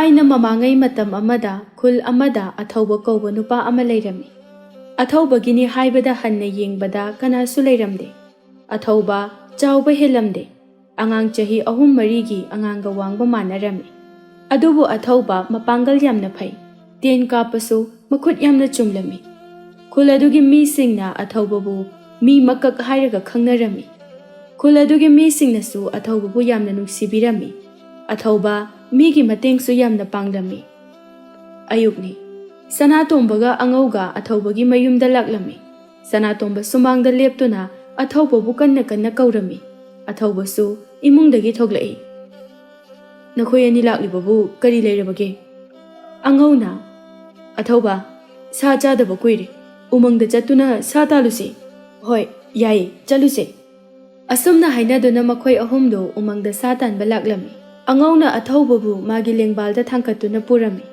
ꯊꯥꯏꯅ ꯃꯃꯥꯡꯉꯩ ꯃꯇꯝ ꯑꯃꯗ ꯈꯨꯜ ꯑꯃꯗ ꯑꯊꯧꯕ ꯀꯧꯕ ꯅꯨꯄꯥ ꯑꯃ ꯂꯩꯔꯝꯃꯤ꯫ ꯑꯊꯧꯕꯒꯤꯅꯤ ꯍꯥꯏꯕꯗ ꯍꯟꯅ ꯌꯦꯡꯕꯗ ꯀꯅꯥꯁꯨ ꯂꯩꯔꯝꯗꯦ꯫ ꯑꯊꯧꯕ ꯆꯥꯎꯕ ꯍꯦꯜꯂꯝꯗꯦ꯫ ꯑꯉꯥꯡ ꯆꯍꯤ 3-4ꯒꯤ ꯑꯉꯥꯡꯒ ꯋꯥꯡꯕ ꯃꯥꯟꯅꯔꯝꯃꯤ꯫ ꯑꯗꯨꯕꯨ ꯑꯊꯧꯕ ꯃꯄꯥꯡꯒꯜ ꯌꯥꯝꯅ ꯐꯩ, ꯇꯦꯟ ꯀꯥꯞꯄꯁꯨ ꯃꯈꯨꯠ ꯌꯥꯝꯅ ꯆꯨꯝꯂꯝꯃꯤ꯫ ꯈꯨꯜ ꯑꯗꯨꯒꯤ ꯃꯤꯁꯤꯡꯅ ꯑꯊꯧꯕꯕꯨ ꯃꯤ ꯃꯀꯛ ꯍꯥꯏꯔꯒ ꯈꯪꯅꯔꯝꯃꯤ꯫ ꯈꯨꯜ ꯑꯗꯨꯒꯤ ꯃꯤꯁꯤꯡꯅꯁꯨ ꯑꯊꯧꯕꯕꯨ ꯌꯥꯝꯅ ꯅꯨꯡꯁꯤꯕꯤꯔꯝꯃꯤ꯫ ꯑꯊꯧꯕ ꯃꯤꯒꯤ ꯃꯇꯦꯡꯁꯨ ꯌꯥꯝꯅ ꯄꯥꯡꯂꯝꯃꯤ꯫ ꯑꯌꯨꯛꯅꯤ, ꯁꯅꯥꯇꯣꯝꯕꯒ ꯑꯉꯧꯒ ꯑꯊꯧꯕꯒꯤ ꯃꯌꯨꯝꯗ ꯂꯥꯛꯂꯝꯃꯤ꯫ ꯁꯅꯥꯇꯣꯝꯕ ꯁꯨꯃꯥꯡꯗ ꯂꯦꯞꯇꯨꯅ ꯑꯊꯧꯕꯕꯨ ꯀꯟꯅ ꯀꯟꯅ ꯀꯧꯔꯝꯃꯤ꯫ ꯑꯊꯧꯕꯁꯨ ꯏꯃꯨꯡꯗꯒꯤ ꯊꯣꯛꯂꯛꯏ꯫ "ꯅꯈꯣꯏ ꯑꯅꯤ ꯂꯥꯛꯂꯤꯕꯕꯨ ꯀꯔꯤ ꯂꯩꯔꯕꯒꯦ?" ꯑꯉꯧꯅ, "ꯑꯊꯧꯕ, ꯁꯥ ꯆꯥꯗꯕ ꯀꯨꯏꯔꯦ, ꯎꯃꯪꯗ ꯆꯠꯇꯨꯅ ꯁꯥ ꯇꯥꯜꯂꯨꯁꯤ." "ꯍꯣꯏ, ꯌꯥꯏꯌꯦ, ꯆꯠꯂꯨꯁꯦ." ꯑꯁꯨꯝꯅ ꯍꯥꯏꯅꯗꯨꯅ ꯃꯈꯣꯏ ꯑꯍꯨꯝꯗꯨ ꯎꯃꯪꯗ ꯁꯥ ꯇꯥꯟꯕ ꯂꯥꯛꯂꯝꯃꯤ꯫ ꯑꯉꯧꯅ ꯑꯊꯧꯕꯕꯨ ꯃꯥꯒꯤ ꯂꯦꯡꯕꯥꯜꯗ ꯊꯥꯡꯀꯠꯇꯨꯅ ꯄꯨꯔꯝꯃꯤ꯫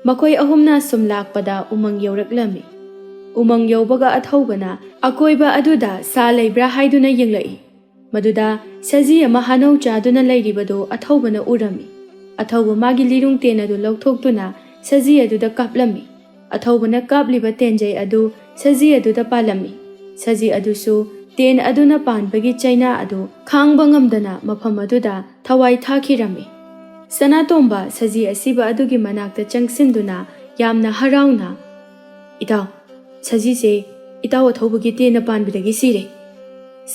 ꯃꯈꯣꯏ ꯑꯍꯨꯝꯅ ꯁꯨꯝ ꯂꯥꯛꯄꯗ ꯎꯃꯪ ꯌꯧꯔꯛꯂꯝꯃꯤ꯫ ꯎꯃꯪ ꯌꯧꯕꯒ ꯑꯊꯧꯕꯅ ꯑꯀꯣꯏꯕ ꯑꯗꯨꯗ ꯁꯥ ꯂꯩꯕ꯭ꯔꯥ ꯍꯥꯏꯗꯨꯅ ꯌꯦꯡꯂꯛꯏ꯫ ꯃꯗꯨꯗ ꯁꯖꯤ ꯑꯃ ꯍꯥꯅꯧ ꯆꯥꯗꯨꯅ ꯂꯩꯔꯤꯕꯗꯨ ꯑꯊꯧꯕꯅ ꯎꯔꯝꯃꯤ꯫ ꯑꯊꯧꯕ ꯃꯥꯒꯤ ꯂꯤꯔꯨꯡ ꯇꯦꯟ ꯑꯗꯨ ꯂꯧꯊꯣꯛꯇꯨꯅ ꯁꯖꯤ ꯑꯗꯨꯗ ꯀꯥꯞꯂꯝꯃꯤ꯫ ꯑꯊꯧꯕꯅ ꯀꯥꯞꯂꯤꯕ ꯇꯦꯟꯖꯩ ꯑꯗꯨ ꯁꯖꯤ ꯑꯗꯨꯗ ꯄꯥꯜꯂꯝꯃꯤ꯫ ꯁꯖꯤ ꯑꯗꯨꯁꯨ ꯇꯦꯟ ꯑꯗꯨꯅ ꯄꯥꯟꯕꯒꯤ ꯆꯩꯅꯥ ꯑꯗꯨ ꯈꯥꯡꯕ ꯉꯝꯗꯅ ꯃꯐꯝ ꯑꯗꯨꯗ ꯊꯋꯥꯏ ꯊꯥꯈꯤꯔꯝꯃꯤ꯫ ꯁꯅꯥꯇꯣꯝꯕ ꯁꯖꯤ ꯑꯁꯤꯕ ꯑꯗꯨꯒꯤ ꯃꯅꯥꯛꯇ ꯆꯪꯁꯤꯟꯗꯨꯅ ꯌꯥꯝꯅ ꯍꯔꯥꯎꯅ, "ꯏꯇꯥꯎ, ꯁꯖꯤꯁꯦ ꯏꯇꯥꯎ ꯑꯊꯧꯕꯒꯤ ꯇꯦꯟꯅ ꯄꯥꯟꯕꯗꯒꯤ ꯁꯤꯔꯦ."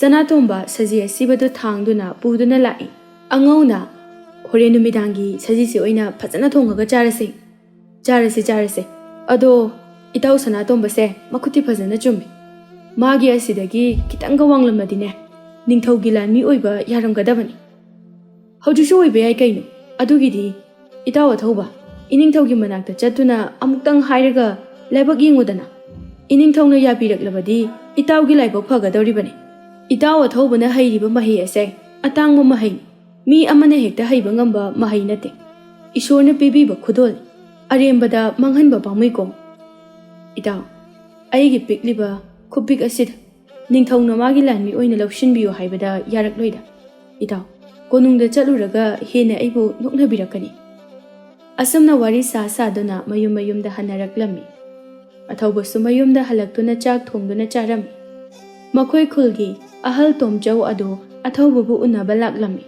ꯁꯅꯥꯇꯣꯝꯕ ꯁꯖꯤ ꯑꯁꯤꯕꯗꯨ ꯊꯥꯡꯗꯨꯅ ꯄꯨꯗꯨꯅ ꯂꯥꯛꯏ꯫ ꯑꯉꯧꯅ, "ꯍꯣꯔꯦꯟ ꯅꯨꯃꯤꯗꯥꯡꯒꯤ ꯁꯖꯤꯁꯦ ꯑꯣꯏꯅ ꯐꯖꯅ ꯊꯣꯡꯉꯒ ꯆꯥꯔꯁꯤ." "ꯆꯥꯔꯁꯤ. ꯑꯗꯣ ꯏꯇꯥꯎ ꯁꯅꯥꯇꯣꯝꯕꯁꯦ ꯃꯈꯨꯠꯇꯤ ꯐꯖꯅ ꯆꯨꯝꯃꯤ. ꯃꯥꯒꯤ ꯑꯁꯤꯗꯒꯤ ꯈꯤꯇꯪꯒ ꯋꯥꯡꯂꯝꯃꯗꯤꯅꯦ, ꯅꯤꯡꯊꯧꯒꯤ ꯂꯥꯟꯃꯤ ꯑꯣꯏꯕ ꯌꯥꯔꯝꯒꯗꯕꯅꯤ." "ꯍꯧꯖꯤꯛꯁꯨ ꯑꯣꯏꯕ ꯌꯥꯏ ꯀꯩꯅꯣ. ꯑꯗꯨꯒꯤꯗꯤ ꯏꯇꯥꯎ ꯑꯊꯧꯕ, ꯏꯅꯤꯡꯊꯧꯒꯤ ꯃꯅꯥꯛꯇ ꯆꯠꯇꯨꯅ ꯑꯃꯨꯛꯇꯪ ꯍꯥꯏꯔꯒ ꯂꯥꯏꯕꯛ ꯌꯦꯡꯉꯨꯗꯅ. ꯏꯅꯤꯡꯊꯧꯅ ꯌꯥꯕꯤꯔꯛꯂꯕꯗꯤ ꯏꯇꯥꯎꯒꯤ ꯂꯥꯏꯕꯛ ꯐꯒꯗꯧꯔꯤꯕꯅꯤ. ꯏꯇꯥꯎ ꯑꯊꯧꯕꯅ ꯍꯩꯔꯤꯕ ꯃꯍꯩ ꯑꯁꯦ ꯑꯇꯥꯡꯕ ꯃꯍꯩꯅꯤ. ꯃꯤ ꯑꯃꯅ ꯍꯦꯛꯇ ꯍꯩꯕ ꯉꯝꯕ ꯃꯍꯩ ꯅꯠꯇꯦ. ꯏꯁꯣꯔꯅ ꯄꯤꯕꯤꯕ ꯈꯨꯗꯣꯜꯅꯤ. ꯑꯔꯦꯝꯕꯗ ꯃꯥꯡꯍꯟꯕ ꯄꯥꯝꯃꯨꯏꯀꯣ." "ꯏꯇꯥꯎ, ꯑꯩꯒꯤ ꯄꯤꯛꯂꯤꯕ ꯈꯨꯄꯤꯛ ꯑꯁꯤꯗ ꯅꯤꯡꯊꯧꯅ ꯃꯥꯒꯤ ꯂꯥꯟꯃꯤ ꯑꯣꯏꯅ ꯂꯧꯁꯤꯟꯕꯤꯌꯨ ꯍꯥꯏꯕꯗ ꯌꯥꯔꯛꯂꯣꯏꯗ. ꯏꯇꯥꯎ, ꯀꯣꯅꯨꯡꯗ ꯆꯠꯂꯨꯔꯒ ꯍꯦꯟꯅ ꯑꯩꯕꯨ ꯅꯣꯛꯅꯕꯤꯔꯛꯀꯅꯤ." ꯑꯁꯨꯝꯅ ꯋꯥꯔꯤ ꯁꯥꯗꯨꯅ ꯃꯌꯨꯝꯗ ꯍꯟꯅꯔꯛꯂꯝꯃꯤ꯫ ꯑꯊꯧꯕꯁꯨ ꯃꯌꯨꯝꯗ ꯍꯜꯂꯛꯇꯨꯅ ꯆꯥꯛ ꯊꯣꯡꯗꯨꯅ ꯆꯥꯔꯝꯃꯤ꯫ ꯃꯈꯣꯏ ꯈꯨꯜꯒꯤ ꯑꯍꯜ ꯇꯣꯝꯆꯧ ꯑꯗꯨ ꯑꯊꯧꯕꯕꯨ ꯎꯅꯕ ꯂꯥꯛꯂꯝꯃꯤ꯫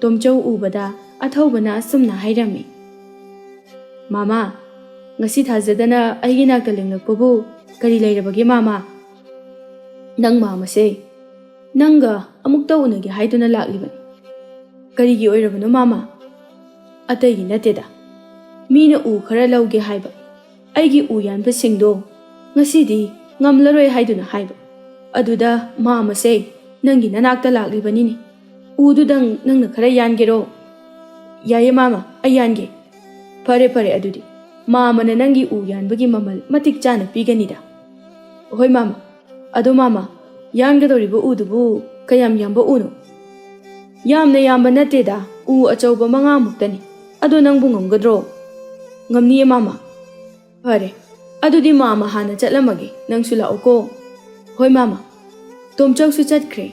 ꯇꯣꯝꯆꯧ ꯎꯕꯗ ꯑꯊꯧꯕꯅ ꯑꯁꯨꯝꯅ ꯍꯥꯏꯔꯝꯃꯤ, "ꯃꯥꯃꯥ, ꯉꯁꯤ ꯊꯥꯖꯗꯅ ꯑꯩꯒꯤ ꯅꯥꯛꯇ ꯂꯦꯡꯂꯛꯄꯕꯨ ꯀꯔꯤ ꯂꯩꯔꯕꯒꯦ ꯃꯥꯃꯥ?" "ꯅꯪ ꯃꯥꯃꯁꯦ ꯅꯪꯒ ꯑꯃꯨꯛꯇ ꯎꯅꯒꯦ ꯍꯥꯏꯗꯨꯅ ꯂꯥꯛꯂꯤꯕꯅꯤ." "ꯀꯔꯤꯒꯤ ꯑꯣꯏꯔꯕꯅꯣ ꯃꯥꯃꯥ?" "ꯑꯇꯩꯒꯤ ꯅꯠꯇꯦꯗ, ꯃꯤꯅ ꯎ ꯈꯔ ꯂꯧꯒꯦ ꯍꯥꯏꯕ. ꯑꯩꯒꯤ ꯎ ꯌꯥꯟꯕꯁꯤꯡꯗꯣ ꯉꯁꯤꯗꯤ ꯉꯝꯂꯔꯣꯏ ꯍꯥꯏꯗꯨꯅ ꯍꯥꯏꯕ. ꯑꯗꯨꯗ ꯃꯥꯃꯁꯦ ꯅꯪꯒꯤ ꯅꯅꯥꯛꯇ ꯂꯥꯛꯂꯤꯕꯅꯤꯅꯦ. ꯎꯗꯨꯗꯪ ꯅꯪꯅ ꯈꯔ ꯌꯥꯟꯒꯦꯔꯣ?" "ꯌꯥꯏꯌꯦ ꯃꯥꯃꯥ, ꯑꯩ ꯌꯥꯟꯒꯦ." "ꯐꯔꯦ, ꯑꯗꯨꯗꯤ ꯃꯥꯃꯅ ꯅꯪꯒꯤ ꯎ ꯌꯥꯟꯕꯒꯤ ꯃꯃꯜ ꯃꯇꯤꯛ ꯆꯥꯅ ꯄꯤꯒꯅꯤꯗ." "ꯍꯣꯏ ꯃꯥꯃꯥ. ꯑꯗꯣ ꯃꯥꯃꯥ, ꯌꯥꯟꯒꯗꯧꯔꯤꯕ ꯎꯗꯨꯕꯨ ꯀꯌꯥꯝ ꯌꯥꯝꯕ ꯎꯅꯣ?" "ꯌꯥꯝꯅ ꯌꯥꯝꯕ ꯅꯠꯇꯦꯗ, ꯎ ꯑꯆꯧꯕ 5 ꯃꯨꯛꯇꯅꯤ. ꯑꯗꯣ ꯅꯪꯕꯨ ꯉꯝꯒꯗ꯭ꯔꯣ?" "ꯉꯝꯅꯤꯌꯦ ꯃꯥꯃꯥ." "ꯐꯔꯦ, ꯑꯗꯨꯗꯤ ꯃꯥꯃꯥ ꯍꯥꯟꯅ ꯆꯠꯂꯝꯃꯒꯦ. ꯅꯪꯁꯨ ꯂꯥꯛꯑꯣꯀꯣ." "ꯍꯣꯏ ꯃꯥꯃꯥ." ꯇꯣꯝꯆꯧꯁꯨ ꯆꯠꯈ꯭ꯔꯦ꯫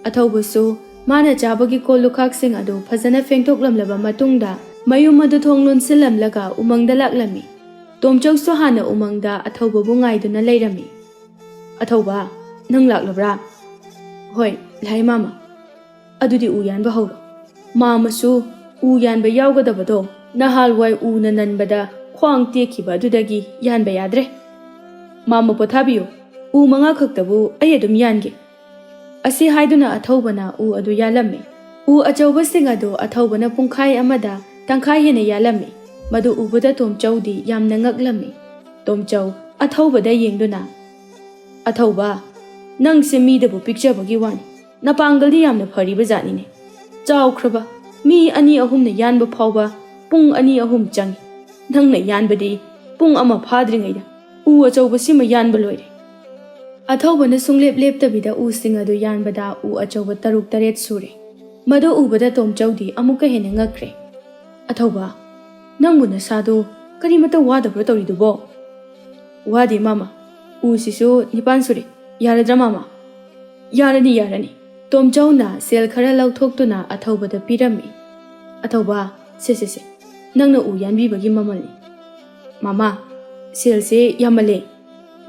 ꯑꯊꯧꯕꯁꯨ ꯃꯥꯅ ꯆꯥꯕꯒꯤ ꯀꯣꯜ ꯂꯨꯈꯥꯛꯁꯤꯡ ꯑꯗꯨ ꯐꯖꯅ ꯐꯦꯡꯗꯣꯛꯂꯝꯂꯕ ꯃꯇꯨꯡꯗ ꯃꯌꯨꯝ ꯑꯗꯨ ꯊꯣꯡ ꯂꯣꯟꯁꯤꯜꯂꯝꯂꯒ ꯎꯃꯪꯗ ꯂꯥꯛꯂꯝꯃꯤ꯫ ꯇꯣꯝꯆꯧꯁꯨ ꯍꯥꯟꯅ ꯎꯃꯪꯗ ꯑꯊꯧꯕꯕꯨ ꯉꯥꯏꯗꯨꯅ ꯂꯩꯔꯝꯃꯤ꯫ "ꯑꯊꯧꯕ, ꯅꯪ ꯂꯥꯛꯂꯕ꯭ꯔꯥ?" "ꯍꯣꯏ, ꯂꯥꯛꯑꯦ ꯃꯥꯃꯥ." "ꯑꯗꯨꯗꯤ ꯎ ꯌꯥꯟꯕ ꯍꯧꯔꯣ. ꯃꯥꯃꯁꯨ ꯎ ꯌꯥꯟꯕ ꯌꯥꯎꯒꯗꯕꯗꯣ ꯅꯍꯥꯜꯋꯥꯏ ꯎꯅ ꯅꯟꯕꯗ ꯈ꯭ꯋꯥꯡ ꯇꯦꯛꯈꯤꯕ ꯑꯗꯨꯗꯒꯤ ꯌꯥꯟꯕ ꯌꯥꯗ꯭ꯔꯦ. ꯃꯥꯃꯥ ꯄꯣꯊꯥꯕꯤꯌꯨ. ꯎ 5 ꯈꯛꯇꯕꯨ ꯑꯩ ꯑꯗꯨꯝ ꯌꯥꯟꯒꯦ." ꯑꯁꯤ ꯍꯥꯏꯗꯨꯅ ꯑꯊꯧꯕꯅ ꯎ ꯑꯗꯨ ꯌꯥꯜꯂꯝꯃꯤ꯫ ꯎ ꯑꯆꯧꯕꯁꯤꯡ ꯑꯗꯨ ꯑꯊꯧꯕꯅ ꯄꯨꯡꯈꯥꯏ ꯑꯃꯗ ꯇꯪꯈꯥꯏ ꯍꯦꯟꯅ ꯌꯥꯜꯂꯝꯃꯤ꯫ ꯃꯗꯨ ꯎꯕꯗ ꯇꯣꯝꯆꯧꯗꯤ ꯌꯥꯝꯅ ꯉꯛꯂꯝꯃꯤ꯫ ꯇꯣꯝꯆꯧ ꯑꯊꯧꯕꯗ ꯌꯦꯡꯗꯨꯅ, "ꯑꯊꯧꯕ, ꯅꯪꯁꯦ ꯃꯤꯗꯕꯨ ꯄꯤꯛꯆꯕꯒꯤ ꯋꯥꯅꯤ. ꯅꯄꯥꯡꯒꯜꯗꯤ ꯌꯥꯝꯅ ꯐꯔꯤꯕ ꯖꯥꯠꯅꯤꯅꯦ. ꯆꯥꯎꯈ꯭ꯔꯕ ꯃꯤ 2-3ꯅ ꯌꯥꯟꯕ ꯐꯥꯎꯕ ꯄꯨꯡ 2-3 ꯆꯪꯏ. ꯅꯪꯅ ꯌꯥꯟꯕꯗꯤ ꯄꯨꯡ 1 ꯐꯥꯗ꯭ꯔꯤꯉꯩꯗ ꯎ ꯑꯆꯧꯕꯁꯤꯃ ꯌꯥꯟꯕ ꯂꯣꯏꯔꯦ." ꯑꯊꯧꯕꯅ ꯁꯨꯡꯂꯦꯞ ꯂꯦꯞꯇꯕꯤꯗ ꯎꯁꯤꯡ ꯑꯗꯨ ꯌꯥꯟꯕꯗ ꯎ ꯑꯆꯧꯕ 6-7 ꯁꯨꯔꯦ꯫ ꯃꯗꯨ ꯎꯕꯗ ꯇꯣꯝꯆꯧꯗꯤ ꯑꯃꯨꯛꯀ ꯍꯦꯟꯅ ꯉꯛꯈ꯭ರೆ꯫ "ꯑꯊꯧꯕ, ꯅꯪꯕꯨ ꯅꯁꯥꯗꯣ ꯀꯔꯤꯃꯠꯇ ꯋꯥꯗꯕ꯭ꯔꯣ ꯇꯧꯔꯤꯗꯨꯕꯣ?" "ꯋꯥꯗꯦ ꯃꯥꯃꯥ. ꯎꯁꯤꯁꯨ 9 ꯁꯨꯔꯦ. ꯌꯥꯔꯗ꯭ꯔꯥ ꯃꯥꯃꯥ?" "ꯌꯥꯔꯅꯤ." ꯇꯣꯝꯆꯧꯅ ꯁꯦꯜ ꯈꯔ ꯂꯧꯊꯣꯛꯇꯨꯅ ꯑꯊꯧꯕꯗ ꯄꯤꯔꯝꯃꯤ꯫ "ꯑꯊꯧꯕ, ꯁꯦ. ꯅꯪꯅ ꯎ ꯌꯥꯟꯕꯤꯕꯒꯤ ꯃꯃꯜꯅꯤ ꯃꯥꯃꯥ ꯁꯦꯜꯁꯦ ꯌꯥꯝꯃꯜꯂꯦ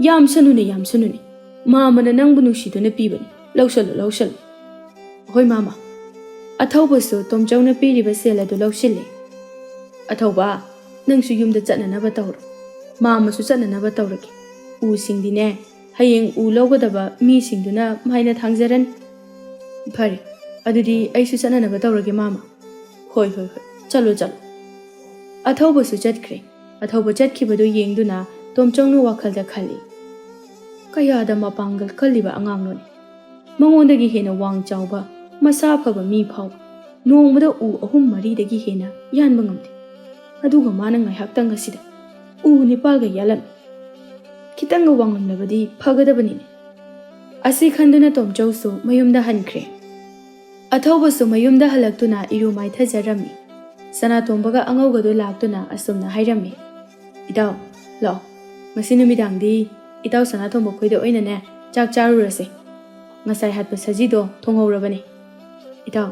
ꯌꯥꯝꯁꯅꯨꯅꯦ ꯃꯥꯃꯅ ꯅꯪꯕꯨ ꯅꯨꯡꯁꯤꯗꯨꯅ ꯄꯤꯕꯅꯤ ꯂꯧꯁꯜꯂꯨ ꯍꯣꯏ ꯃꯥꯃꯥ ꯑꯊꯧꯕꯁꯨ ꯇꯣꯝꯆꯧꯅ ꯄꯤꯔꯤꯕ ꯁꯦꯜ ꯑꯗꯨ ꯂꯧꯁꯤꯜꯂꯦ ꯑꯊꯧꯕ ꯅꯪꯁꯨ ꯌꯨꯝꯗ ꯆꯠꯅꯅꯕ ꯇꯧꯔꯣ ꯃꯥꯃꯁꯨ ꯆꯠꯅꯅꯕ ꯇꯧꯔꯒꯦ ꯎꯁꯤꯡꯗꯤꯅꯦ ꯍꯌꯦꯡ ꯎ ꯂꯧꯒꯗꯕ ꯃꯤꯁꯤꯡꯗꯨꯅ ꯃꯥꯏꯅ ꯊꯥꯡꯖꯔꯅꯤ ꯐꯔꯦ ꯑꯗꯨꯗꯤ ꯑꯩꯁꯨ ꯆꯠꯅꯅꯕ ꯇꯧꯔꯒꯦ ꯃꯥꯃꯥ ꯍꯣꯏ ꯆꯠꯂꯣ ꯑꯊꯧꯕꯁꯨ ꯆꯠꯈ꯭ꯔꯦ ꯑꯊꯧꯕ ꯆꯠꯈꯤꯕꯗꯨ ꯌꯦꯡꯗꯨꯅ ꯇꯣꯝꯆꯧꯅ ꯋꯥꯈꯜꯗ ꯈꯜꯂꯤ ꯀꯌꯥꯗ ꯃꯄꯥꯡꯒꯜ ꯀꯜꯂꯤꯕ ꯑꯉꯥꯡꯅꯣꯅꯤ ꯃꯉꯣꯟꯗꯒꯤ ꯍꯦꯟꯅ ꯋꯥꯡ ꯆꯥꯎꯕ ꯃꯁꯥ ꯐꯕ ꯃꯤ ꯐꯥꯎꯕ ꯅꯣꯡꯃꯗ ꯎ 3-4ꯗꯒꯤ ꯍꯦꯟꯅ ꯌꯥꯟꯕ ꯉꯝꯗꯦ ꯑꯗꯨꯒ ꯃꯥꯅ ꯉꯥꯏꯍꯥꯛꯇꯪ ꯑꯁꯤꯗ ꯎ 9ꯒ ꯌꯥꯜꯂꯝꯃꯤ ꯈꯤꯇꯪꯒ ꯋꯥꯡꯂꯝꯂꯕꯗꯤ ꯐꯒꯗꯕꯅꯤꯅꯦ ꯑꯁꯤ ꯈꯟꯗꯨꯅ ꯇꯣꯝꯆꯧꯁꯨ ꯃꯌꯨꯝꯗ ꯍꯟꯈ꯭ꯔꯦ ꯑꯊꯧꯕꯁꯨ ꯃꯌꯨꯝꯗ ꯍꯜꯂꯛꯇꯨꯅ ꯏꯔꯨ ꯃꯥꯏꯊꯖꯔꯝꯃꯤ ꯁꯅꯥꯇꯣꯝꯕꯒ ꯑꯉꯧꯒꯗꯨ ꯂꯥꯛꯇꯨꯅ ꯑꯁꯨꯝꯅ ꯍꯥꯏꯔꯝꯃꯤ ꯏꯇꯥꯎ ꯂꯥꯛꯑꯣ ꯉꯁꯤ ꯅꯨꯃꯤꯗꯥꯡꯗꯤ ꯏꯇꯥꯎ ꯁꯅꯥꯇꯣꯝꯕ ꯈꯣꯏꯗ ꯑꯣꯏꯅꯅꯦ ꯆꯥꯛ ꯆꯥꯔꯨꯔꯁꯦ ꯉꯁꯥꯏ ꯍꯥꯠꯄ ꯁꯖꯤꯗꯣ ꯊꯣꯡꯍꯧꯔꯕꯅꯤ ꯏꯇꯥꯎ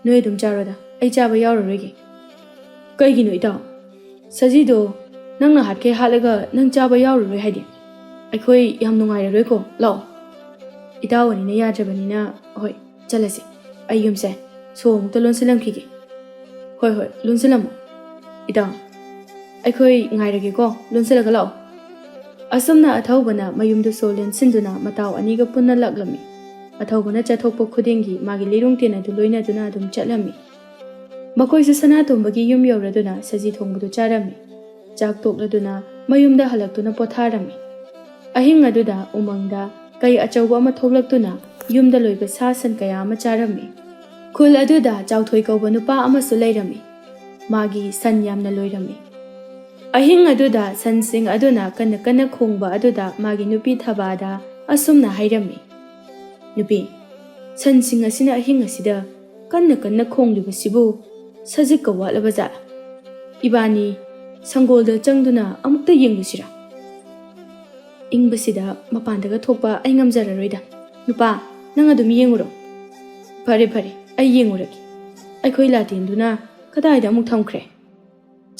ꯅꯣꯏ ꯑꯗꯨꯝ ꯆꯥꯔꯣꯗ ꯑꯩ ꯆꯥꯕ ꯌꯥꯎꯔꯔꯣꯏꯒꯦ ꯀꯩꯒꯤꯅꯣ ꯏꯇꯥꯎ ꯁꯖꯤꯗꯣ ꯅꯪꯅ ꯍꯥꯠꯀꯦ ꯍꯥꯠꯂꯒ ꯅꯪ ꯆꯥꯕ ꯌꯥꯎꯔꯔꯣꯏ ꯍꯥꯏꯗꯤ ꯑꯩꯈꯣꯏ ꯌꯥꯝ ꯅꯨꯡꯉꯥꯏꯔꯔꯣꯏꯀꯣ ꯂꯥꯛꯑꯣ ꯏꯇꯥꯎ ꯑꯅꯤꯅ ꯌꯥꯗ꯭ꯔꯕꯅꯤꯅ ꯍꯣꯏ ꯆꯠꯂꯁꯤ ꯑꯩ ꯌꯨꯝꯁꯦ ꯁꯣ ꯑꯃꯨꯛꯇ ꯂꯣꯟꯁꯤꯜꯂꯝꯈꯤꯒꯦ ꯍꯣꯏ ꯂꯣꯟꯁꯤꯜꯂꯝꯃꯣ ꯏꯇꯥꯎ ꯑꯩꯈꯣꯏ ꯉꯥꯏꯔꯒꯦꯀꯣ ꯂꯣꯟꯁꯤꯜꯂꯒ ꯂꯥꯛꯑꯣ ꯑꯁꯨꯝꯅ ꯑꯊꯧꯕꯅ ꯃꯌꯨꯝꯗꯨ ꯁꯣ ꯂꯣꯟꯁꯤꯟꯗꯨꯅ ꯃꯇꯥꯎ ꯑꯅꯤꯒ ꯄꯨꯟꯅ ꯂꯥꯛꯂꯝꯃꯤ ꯑꯊꯧꯕꯅ ꯆꯠꯊꯣꯛꯄ ꯈꯨꯗꯤꯡꯒꯤ ꯃꯥꯒꯤ ꯂꯤꯔꯨꯡꯇꯦꯟ ꯑꯗꯨ ꯂꯣꯏꯅꯗꯨꯅ ꯑꯗꯨꯝ ꯆꯠꯂꯝꯃꯤ ꯃꯈꯣꯏꯁꯨ ꯁꯅꯥꯇꯣꯝꯕꯒꯤ ꯌꯨꯝ ꯌꯧꯔꯗꯨꯅ ꯁꯖꯤ ꯊꯣꯡꯕꯗꯨ ꯆꯥꯔꯝꯃꯤ ꯆꯥꯛ ꯇꯣꯛꯂꯗꯨꯅ ꯃꯌꯨꯝꯗ ꯍꯜꯂꯛꯇꯨꯅ ꯄꯣꯊꯥꯔꯝꯃꯤ ꯑꯍꯤꯡ ꯑꯗꯨꯗ ꯎꯃꯪꯗ ꯀꯩ ꯑꯆꯧꯕ ꯑꯃ ꯊꯣꯛꯂꯛꯇꯨꯅ ꯌꯨꯝꯗ ꯂꯣꯏꯕ ꯁꯥ ꯁꯟ ꯀꯌా ꯑꯃ ꯆꯥꯔꯝꯃꯤ ꯈꯨꯜ ꯑꯗꯨꯗ ꯆꯥꯎꯊꯣꯏ ꯀꯧꯕ ꯅꯨꯄꯥ ꯑꯃꯁꯨ ꯂꯩꯔꯝꯃꯤ ꯃꯥꯒꯤ ꯁꯟ ꯌꯥꯝꯅ ꯂꯣꯏꯔꯝꯃꯤ ꯑꯍꯤꯡ ꯑꯗꯨꯗ ꯁꯟꯁꯤꯡ ꯑꯗꯨꯅ ꯀꯟꯅ ꯈꯣꯡꯕ ꯑꯗꯨꯗ ꯃꯥꯒꯤ ꯅꯨꯄꯤ ꯊꯕꯥꯗ ꯑꯁꯨꯝꯅ ꯍꯥꯏꯔꯝꯃꯤ ꯅꯨꯄꯤ ꯁꯟꯁꯤꯡ ꯑꯁꯤꯅ ꯑꯍꯤꯡ ꯑꯁꯤꯗ ꯀꯟꯅ ꯈꯣꯡꯂꯤꯕꯁꯤꯕꯨ ꯁꯖꯤꯛꯀ ꯋꯥꯠꯂꯕ ꯖꯥꯠꯂ ꯏꯕꯥꯅꯤ ꯁꯪꯒꯣꯜꯗ ꯆꯪꯗꯨꯅ ꯑꯃꯨꯛꯇ ꯌꯦꯡꯂꯨꯁꯤꯔꯥ ꯏꯪꯕꯁꯤꯗ ꯃꯄꯥꯟꯗꯒ ꯊꯣꯛꯄ ꯑꯩ ꯉꯝꯖꯔꯔꯣꯏꯗ ꯅꯨꯄꯥ ꯅꯪ ꯑꯗꯨꯝ ꯌꯦꯡꯉꯨꯔꯣ ꯐꯔꯦ ꯑꯩ ꯌꯦꯡꯉꯨꯔꯒꯦ ꯑꯩꯈꯣꯏ ꯂꯥꯇꯦꯟꯗꯨꯅ ꯀꯗꯥꯏꯗ ꯑꯃꯨꯛ ꯊꯝꯈ꯭ꯔꯦ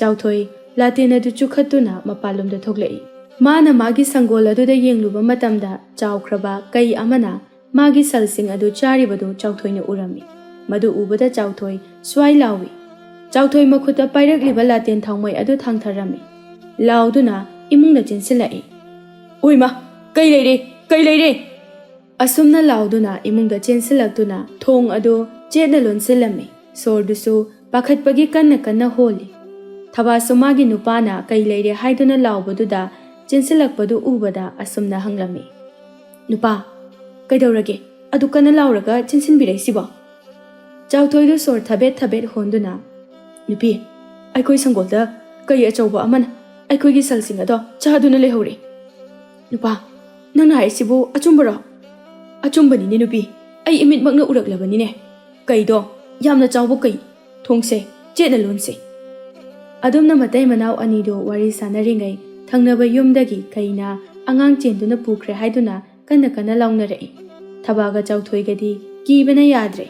ꯆꯥꯎꯊꯣꯏ ꯂꯥꯇꯦꯟ ꯑꯗꯨ ꯆꯨꯈꯠꯇꯨꯅ ꯃꯄꯥꯟꯂꯣꯝꯗ ꯊꯣꯛꯂꯛꯏ ꯃꯥꯅ ꯃꯥꯒꯤ ꯁꯪꯒꯣꯜ ꯑꯗꯨꯗ ꯌꯦꯡꯂꯨꯕ ꯃꯇꯝꯗ ꯆꯥꯎꯈ꯭ꯔꯕ ꯀꯩ ꯑꯃꯅ ꯃꯥꯒꯤ ꯁꯜꯁꯤꯡ ꯑꯗꯨ ꯆꯥꯔꯤꯕꯗꯨ ꯆꯥꯎꯊꯣꯏꯅ ꯎꯔꯝꯃꯤ ꯃꯗꯨ ꯎꯕꯗ ꯆꯥꯎꯊꯣꯏ ꯁ꯭ꯋꯥꯏ ꯂꯥꯎꯏ ꯆꯥꯎꯊꯣꯏ ꯃꯈꯨꯠꯇ ꯄꯥꯏꯔꯛꯂꯤꯕ ꯂꯥꯇꯦꯟ ꯊꯥꯎꯃꯩ ꯑꯗꯨ ꯊꯥꯡꯊꯔꯝꯃꯤ ꯂꯥꯎꯗꯨꯅ ꯏꯃꯨꯡꯗ ꯆꯦꯟꯁꯤꯜꯂꯛꯏ ꯑꯣꯏꯃ ꯀꯩ ꯂꯩꯔꯦ ꯑꯁꯨꯝꯅ ꯂꯥꯎꯗꯨꯅ ꯏꯃꯨꯡꯗ ꯆꯦꯟꯁꯤꯜꯂꯛꯇꯨꯅ ꯊꯣꯡ ꯑꯗꯨ ꯆꯦꯠꯅ ꯂꯣꯟꯁꯤꯜꯂꯝꯃꯤ ꯁꯣꯔꯗꯨꯁꯨ ꯄꯥꯈꯠꯄꯒꯤ ꯀꯟꯅ ꯍꯣꯜꯂꯤ ꯊꯕꯥꯁꯨ ꯃꯥꯒꯤ ꯅꯨꯄꯥꯅ ꯀꯩ ꯂꯩꯔꯦ ꯍꯥꯏꯗꯨꯅ ꯂꯥꯎꯕꯗꯨꯗ ꯆꯦꯟꯁꯤꯜꯂꯛꯄꯗꯨ ꯎꯕꯗ ꯑꯁꯨꯝꯅ ꯍꯪꯂꯝꯃꯤ ꯅꯨꯄꯥ ꯀꯩꯗꯧꯔꯒꯦ ꯑꯗꯨ ꯀꯟꯅ ꯂꯥꯎꯔꯒ ꯆꯦꯟꯁꯤꯟꯕꯤꯔꯛꯏꯁꯤꯕꯣ ꯆꯥꯎꯊꯣꯏꯗꯨ ꯁꯣꯔ ꯊꯕꯦꯠ ꯍꯣꯟꯗꯨꯅ ꯅꯨꯄꯤ ꯑꯩꯈꯣꯏ ꯁꯪꯒꯣꯜꯗ ꯀꯩ ꯑꯆꯧꯕ ꯑꯃꯅ ꯑꯩꯈꯣꯏꯒꯤ ꯁꯜꯁꯤꯡ ꯑꯗꯣ ꯆꯥꯗꯨꯅ ꯂꯩꯍꯧꯔꯦ ꯅꯨꯄꯥ ꯅꯪꯅ ꯍꯥꯏꯔꯤꯁꯤꯕꯨ ꯑꯆꯨꯝꯕꯔꯣ ꯑꯆꯨꯝꯕꯅꯤꯅꯦ ꯅꯨꯄꯤ ꯑꯩ ꯏꯃꯤꯠꯃꯛꯅ ꯎꯔꯛꯂꯕꯅꯤꯅꯦ ꯀꯩꯗꯣ ꯌꯥꯝꯅ ꯆꯥꯎꯕ ꯀꯩ ꯊꯣꯡꯁꯦ ꯆꯦꯠꯅ ꯂꯣꯟꯁꯦ ꯑꯗꯨꯝꯅ ꯃꯇꯩ ꯃꯅꯥꯎ ꯑꯅꯤꯗꯨ ꯋꯥꯔꯤ ꯁꯥꯟꯅꯔꯤꯉꯩ ꯊꯪꯅꯕ ꯌꯨꯝꯗꯒꯤ ꯀꯩꯅ ꯑꯉꯥꯡ ꯆꯦꯟꯗꯨꯅ ꯄꯨꯈ꯭ꯔꯦ ꯍꯥꯏꯗꯨꯅ ꯀꯟꯅ ꯂꯥꯎꯅꯔꯛꯏ ꯊꯕꯥꯒ ꯆꯥꯎꯊꯣꯏꯒꯗꯤ ꯀꯤꯕꯅ ꯌꯥꯗ꯭ꯔꯦ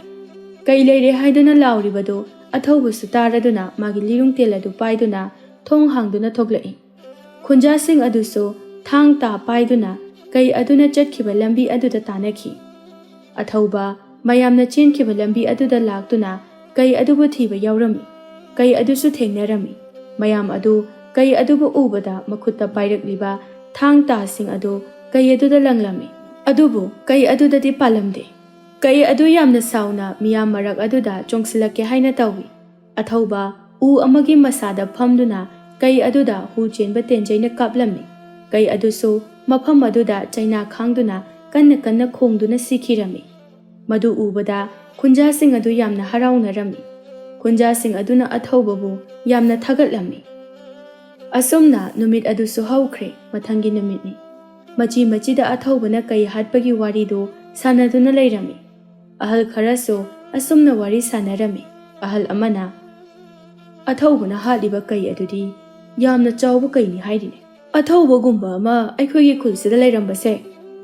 ꯀꯩ ꯂꯩꯔꯦ ꯍꯥꯏꯗꯨꯅ ꯂꯥꯎꯔꯤꯕꯗꯨ ꯑꯊꯧꯕꯁꯨ तारदुना मागी लिरुंगतेल अदु पाइदुना थोंग हांगदुना थोगलई खुंजासिंग अदुसु थांग ता पाइदुना कई अदुना चटखिबा लंबी अदुदा तानखि अथौबा मयामना चेनखिबा लंबी अदुदा लाक्तुना कई अदुबु थीबा यावरमी कई अदुसु थेंगनरमी मयाम अदु कई अदुबु उबदा मखुत्ता पाइरकलिबा थांग तासिंग अदु कई अदुदा लंगलमी अदुबु कई अदुददि पालमदे कई अदु यामना साउना मियाम मरक अदुदा चोंगसिलके हाइना तौवी अथौबा उ अमगी मसादा फमदुना कई अदुदा हु चेनबा तेंजैना कापलमी कई अदुसु मफम अदुदा चैना खांगदुना कन्न खोंगदुना सिखिरमी मदु उबदा खुंजासिंग अदु यामना हराउनरमी खुंजासिंग अदुना अथौबबु यामना थगटलमी असुमना नुमित अदुसु हौख्रे मथंगी नुमितनी मची मचीदा अथौबना कई हाटपगी वारीदु सानदुना लैरमी अहल खरसु असुमना वारी सानरमी अहल अमना अथौबना हालिबा कई अदुदी यामना चाउबा कईनी हाइरिने अथौबगुंबा अमा अैखोयगी खुलसिदा लैरंबसे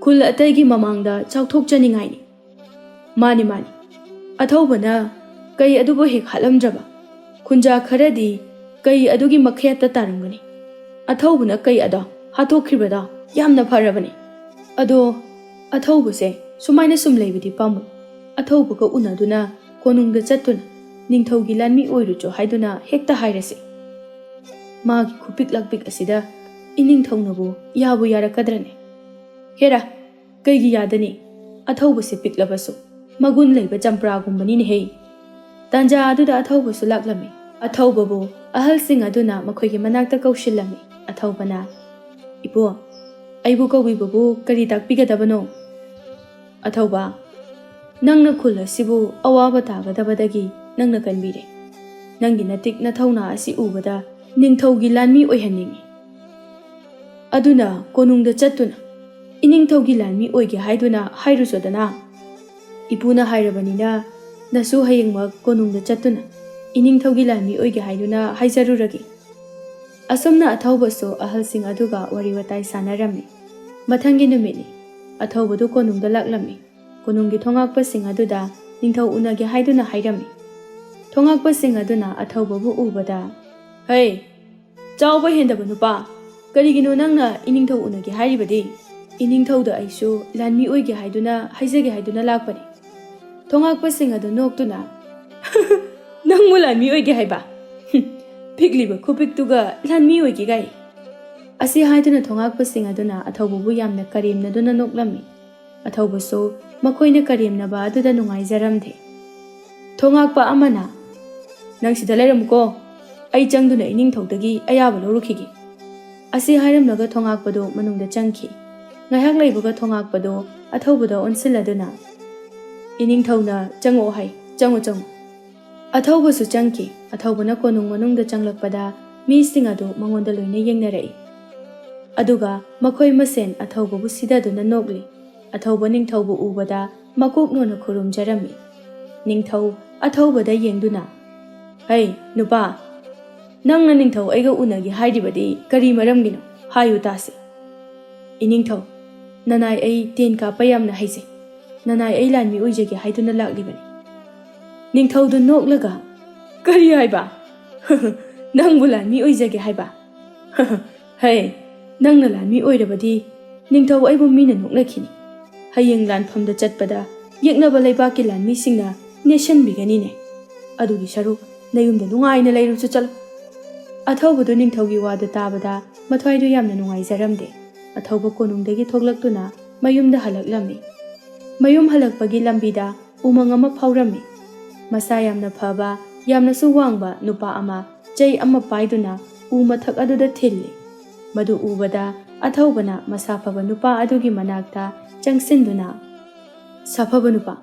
खुल अतैगी ममांगदा चाउथोकचनिंगाइनी मानी अथौबना कई अदुबो हेक हालमद्रबा खुंजा खरदी ꯀꯩ ꯑꯗꯨꯒꯤ ꯃꯈꯦꯠꯇ ꯇꯥꯔꯝꯒꯅꯤ꯫ ꯑꯊꯧꯕꯅ ꯀꯩ ꯑꯗꯣ ꯍꯥꯠꯇꯣꯛꯈ꯭ꯔꯤꯕꯗꯣ ꯌꯥꯝꯅ ꯐꯔꯕꯅꯤ꯫ ꯑꯗꯣ ꯑꯊꯧꯕꯁꯦ ꯁꯨꯃꯥꯏꯅ ꯁꯨꯝ ꯂꯩꯕꯗꯤ ꯄꯥꯝꯃꯣꯏ꯫ ꯑꯊꯧꯕꯒ ꯎꯅꯗꯨꯅ ꯀꯣꯅꯨꯡꯗ ꯆꯠꯇꯨꯅ ꯅꯤꯡꯊꯧꯒꯤ ꯂꯥꯟꯃꯤ ꯑꯣꯏꯔꯨꯆꯣ ꯍꯥꯏꯗꯨꯅ ꯍꯦꯛꯇ ꯍꯥꯏꯔꯁꯤ꯫ ꯃꯥꯒꯤ ꯈꯨꯄꯤꯛ ꯂꯥꯛꯄꯤꯛ ꯑꯁꯤꯗ ꯏꯅꯤꯡꯊꯧꯅꯕꯨ ꯌꯥꯕꯨ ꯌꯥꯔꯛꯀꯗ꯭ꯔꯅꯦ? ꯍꯦꯔꯥ, ꯀꯩꯒꯤ ꯌꯥꯗꯅꯤ? ꯑꯊꯧꯕꯁꯦ ꯄꯤꯛꯂꯕꯁꯨ ꯃꯒꯨꯟ ꯂꯩꯕ ꯆꯝꯄ꯭ꯔꯥꯒꯨꯝꯕꯅꯤꯅꯦꯍꯦ꯫ ꯇꯥꯟꯖꯥ ꯑꯗꯨꯗ ꯑꯊꯧꯕꯁꯨ ꯂꯥꯛꯂꯝꯃꯤ꯫ ꯑꯊꯧꯕꯕꯨ ꯑꯍꯜꯁꯤꯡ ꯑꯗꯨꯅ ꯃꯈꯣꯏꯒꯤ ꯃꯅꯥꯛꯇ ꯀꯧꯁꯤꯜꯂꯝꯃꯤ꯫ ꯑꯊꯧꯕꯅ, ꯏꯄꯨ, ꯑꯩꯕꯨ ꯀꯧꯕꯤꯕꯕꯨ ꯀꯔꯤ ꯇꯥꯛꯄꯤꯒꯗꯕꯅꯣ? ꯑꯊꯧꯕ, ꯅꯪꯅ ꯈꯨꯜ ꯑꯁꯤꯕꯨ ꯑꯋꯥꯕ ꯇꯥꯒꯗꯕꯗꯒꯤ ꯅꯪꯅ ꯀꯟꯕꯤꯔꯦ꯫ ꯅꯪꯒꯤ ꯅꯇꯤꯛ ꯅꯊꯧꯅꯥ ꯑꯁꯤ ꯎꯕꯗ ꯅꯤꯡꯊꯧꯒꯤ ꯂꯥꯟꯃꯤ ꯑꯣꯏꯍꯟꯅꯤꯡꯉꯤ꯫ ꯑꯗꯨꯅ ꯀꯣꯅꯨꯡꯗ ꯆꯠꯇꯨꯅ ꯏꯅꯤꯡꯊꯧꯒꯤ ꯂꯥꯟꯃꯤ ꯑꯣꯏꯒꯦ ꯍꯥꯏꯗꯨꯅ ꯍꯥꯏꯔꯨꯆꯣꯗꯅ꯫ ꯏꯄꯨꯅ ꯍꯥꯏꯔꯕꯅꯤꯅ ꯅꯁꯨ ꯍꯌꯦꯡꯃꯛ ꯀꯣꯅꯨꯡꯗ ꯆꯠꯇꯨꯅ ꯏꯅꯤꯡꯊꯧꯒꯤ ꯂꯥꯟꯃꯤ ꯑꯣꯏꯒꯦ ꯍꯥꯏꯗꯨꯅ ꯍꯥꯏꯖꯔꯨꯔꯒꯦ꯫ ꯑꯁꯨꯝꯅ ꯑꯊꯧꯕꯁꯨ ꯑꯍꯜꯁꯤꯡ ꯑꯗꯨꯒ ꯋꯥꯔꯤ ꯋꯥꯇꯥꯏ ꯁꯥꯟꯅꯔꯝꯃꯤ꯫ ꯃꯊꯪꯒꯤ ꯅꯨꯃꯤꯠꯅꯤ꯫ ꯑꯊꯧꯕꯗꯨ ꯀꯣꯅꯨꯡꯗ ꯂꯥꯛꯂꯝꯃꯤ꯫ ꯀꯣꯅꯨꯡꯒꯤ ꯊꯣꯉꯥꯛꯄꯁꯤꯡ ꯑꯗꯨꯗ ꯅꯤꯡꯊꯧ ꯎꯅꯒꯦ ꯍꯥꯏꯗꯨꯅ ꯍꯥꯏꯔꯝꯃꯤ꯫ ꯊꯣꯉꯥꯛꯄꯁꯤꯡ ꯑꯗꯨꯅ ꯑꯊꯧꯕꯕꯨ ꯎꯕꯗ, ꯍꯩ, ꯆꯥꯎꯕ ꯍꯦꯟꯗꯕ ꯅꯨꯄꯥ, ꯀꯔꯤꯒꯤꯅꯣ ꯅꯪꯅ ꯏꯅꯤꯡꯊꯧ ꯎꯅꯒꯦ ꯍꯥꯏꯔꯤꯕꯗꯤ? ꯏꯅꯤꯡꯊꯧꯗ ꯑꯩꯁꯨ ꯂꯥꯟꯃꯤ ꯑꯣꯏꯒꯦ ꯍꯥꯏꯗꯨꯅ ꯍꯥꯏꯖꯒꯦ ꯍꯥꯏꯗꯨꯅ ꯂꯥꯛꯄꯅꯤ꯫ ꯊꯣꯉꯥꯛꯄꯁꯤꯡ ꯑꯗꯨ ꯅꯣꯛꯇꯨꯅ, ꯅꯪꯕꯨ ꯂꯥꯟꯃꯤ ꯑꯣꯏꯒꯦ ꯍꯥꯏꯕ? ꯄꯤꯛꯂꯤꯕ ꯈꯨꯄꯤꯛꯇꯨꯒ ꯂꯥꯟꯃꯤ ꯑꯣꯏꯒꯦ ꯒꯥꯏ꯫ ꯑꯁꯤ ꯍꯥꯏꯗꯨꯅ ꯊꯣꯉꯥꯛꯄꯁꯤꯡ ꯑꯗꯨꯅ ꯑꯊꯧꯕꯕꯨ ꯌꯥꯝꯅ ꯀꯔꯦꯝꯅꯗꯨꯅ ꯅꯣꯛꯂꯝꯃꯤ꯫ ꯑꯊꯧꯕꯁꯨ ꯃꯈꯣꯏꯅ ꯀꯔꯦꯝꯅꯕ ꯑꯗꯨꯗ ꯅꯨꯡꯉꯥꯏꯖꯔꯝꯗꯦ꯫ ꯊꯣꯉꯥꯛꯄ ꯑꯃꯅ, ꯅꯪ ꯁꯤꯗ ꯂꯩꯔꯝꯃꯨꯀꯣ, ꯑꯩ ꯆꯪꯗꯨꯅ ꯏꯅꯤꯡꯊꯧꯗꯒꯤ ꯑꯌꯥꯕ ꯂꯧꯔꯨꯈꯤꯒꯦ꯫ ꯑꯁꯤ ꯍꯥꯏꯔꯝꯂꯒ ꯊꯣꯉꯥꯛꯄꯗꯨ ꯃꯅꯨꯡꯗ ꯆꯪꯈꯤ꯫ ꯉꯥꯏꯍꯥꯛ ꯂꯩꯕꯒ ꯊꯣꯉꯥꯛꯄꯗꯨ ꯑꯊꯧꯕꯗ ꯑꯣꯟꯁꯤꯜꯂꯗꯨꯅ, ꯏꯅꯤꯡꯊꯧꯅ ꯆꯪꯉꯛꯑꯣ ꯍꯥꯏ, ꯆꯪꯉꯨ ꯆꯪꯉꯨ꯫ ꯑꯊꯧꯕꯁꯨ ꯆꯪꯈꯤ꯫ ꯑꯊꯧꯕꯅ ꯀꯣꯅꯨꯡ ꯃꯅꯨꯡꯗ ꯆꯪꯂꯛꯄꯗ ꯃꯤꯁꯤꯡ ꯑꯗꯨ ꯃꯉꯣꯟꯗ ꯂꯣꯏꯅ ꯌꯦꯡꯅꯔꯛꯏ꯫ ꯑꯗꯨꯒ ꯃꯈꯣꯏ ꯃꯁꯦꯟ ꯑꯊꯧꯕꯕꯨ ꯁꯤꯗꯗꯨꯅ ꯅꯣꯛꯂꯤ꯫ ꯑꯊꯧꯕ ꯅꯤꯡꯊꯧꯕꯨ ꯎꯕꯗ ꯃꯀꯣꯛ ꯅꯣꯟꯅ ꯈꯨꯔꯨꯝꯖꯔꯝꯃꯤ꯫ ꯅꯤꯡꯊꯧ ꯑꯊꯧꯕꯗ ꯌꯦꯡꯗꯨꯅ, ꯍꯩ ꯅꯨꯄꯥ, ꯅꯪꯅ ꯅꯤꯡꯊꯧ ꯑꯩꯒ ꯎꯅꯒꯦ ꯍꯥꯏꯔꯤꯕꯗꯤ ꯀꯔꯤ ꯃꯔꯝꯒꯤꯅꯣ? ꯍꯥꯏꯌꯨ ꯇꯥꯁꯤ꯫ ꯏꯅꯤꯡꯊꯧ, ꯅꯅꯥꯏ ꯑꯩ ꯇꯦꯟ ꯀꯥꯞꯄ ꯌꯥꯝꯅ ꯍꯩꯖꯩ꯫ ꯅꯅꯥꯏ ꯑꯩ ꯂꯥꯟꯃꯤ ꯑꯣꯏꯖꯒꯦ ꯍꯥꯏꯗꯨꯅ ꯂꯥꯛꯂꯤꯕꯅꯤ꯫ ꯅꯤꯡꯊꯧꯗꯨ ꯅꯣꯛꯂꯒ, ꯀꯔꯤ ꯍꯥꯏꯕ? ꯅꯪꯕꯨ ꯂꯥꯟꯃꯤ ꯑꯣꯏꯖꯒꯦ ꯍꯥꯏꯕ? ꯍꯩ, ꯅꯪꯅ ꯂꯥꯟꯃꯤ ꯑꯣꯏꯔꯕꯗꯤ ꯅꯤꯡꯊꯧ ꯑꯩꯕꯨ ꯃꯤꯅ ꯅꯣꯛꯅꯈꯤꯅꯤ꯫ ꯍꯌꯦꯡ ꯂꯥꯟꯐꯝꯗ ꯆꯠꯄꯗ ꯌꯦꯛꯅꯕ ꯂꯩꯕꯥꯛꯀꯤ ꯂꯥꯟꯃꯤꯁꯤꯡꯅ ꯅꯦꯠꯁꯟꯕꯤꯒꯅꯤꯅꯦ꯫ ꯑꯗꯨꯒꯤ ꯁꯔꯨꯛ ꯅꯌꯨꯝꯗ ꯅꯨꯡꯉꯥꯏꯅ ꯂꯩꯔꯨꯆꯣ ꯆꯠꯂꯣ꯫ ꯑꯊꯧꯕꯗꯨ ꯅꯤꯡꯊꯧꯒꯤ ꯋꯥꯗꯨ ꯇꯥꯕꯗ ꯃꯊ꯭ꯋꯥꯏꯗꯨ ꯌꯥꯝꯅ ꯅꯨꯡꯉꯥꯏꯖꯔꯝꯗꯦ꯫ ꯑꯊꯧꯕ ꯀꯣꯅꯨꯡꯗꯒꯤ ꯊꯣꯛꯂꯛꯇꯨꯅ ꯃꯌꯨꯝꯗ ꯍꯜꯂꯛꯂꯝꯃꯤ꯫ ꯃꯌꯨꯝ ꯍꯜꯂꯛꯄꯒꯤ ꯂꯝꯕꯤꯗ ꯎꯃꯪ ꯑꯃ ꯐꯥꯎꯔꯝꯃꯤ꯫ ꯃꯁꯥ ꯌꯥꯝꯅ ꯐꯕ, ꯌꯥꯝꯅꯁꯨ ꯋꯥꯡꯕ ꯅꯨꯄꯥ ꯑꯃ ꯆꯩ ꯑꯃ パイꯗꯨꯅ ꯎ ꯃꯊꯛ ꯑꯗꯨꯗ ꯊꯤꯜꯂꯤ꯫ ꯃꯗꯨ ꯎꯕꯗ ꯑꯊꯧꯕꯅ ꯃꯁꯥ ꯐꯕ ꯅꯨꯄꯥ ꯑꯗꯨꯒꯤ ꯃꯅꯥꯛꯇ ꯆꯪꯁꯤꯟꯗꯨꯅ, ꯁꯥꯐꯕ ꯅꯨꯄꯥ,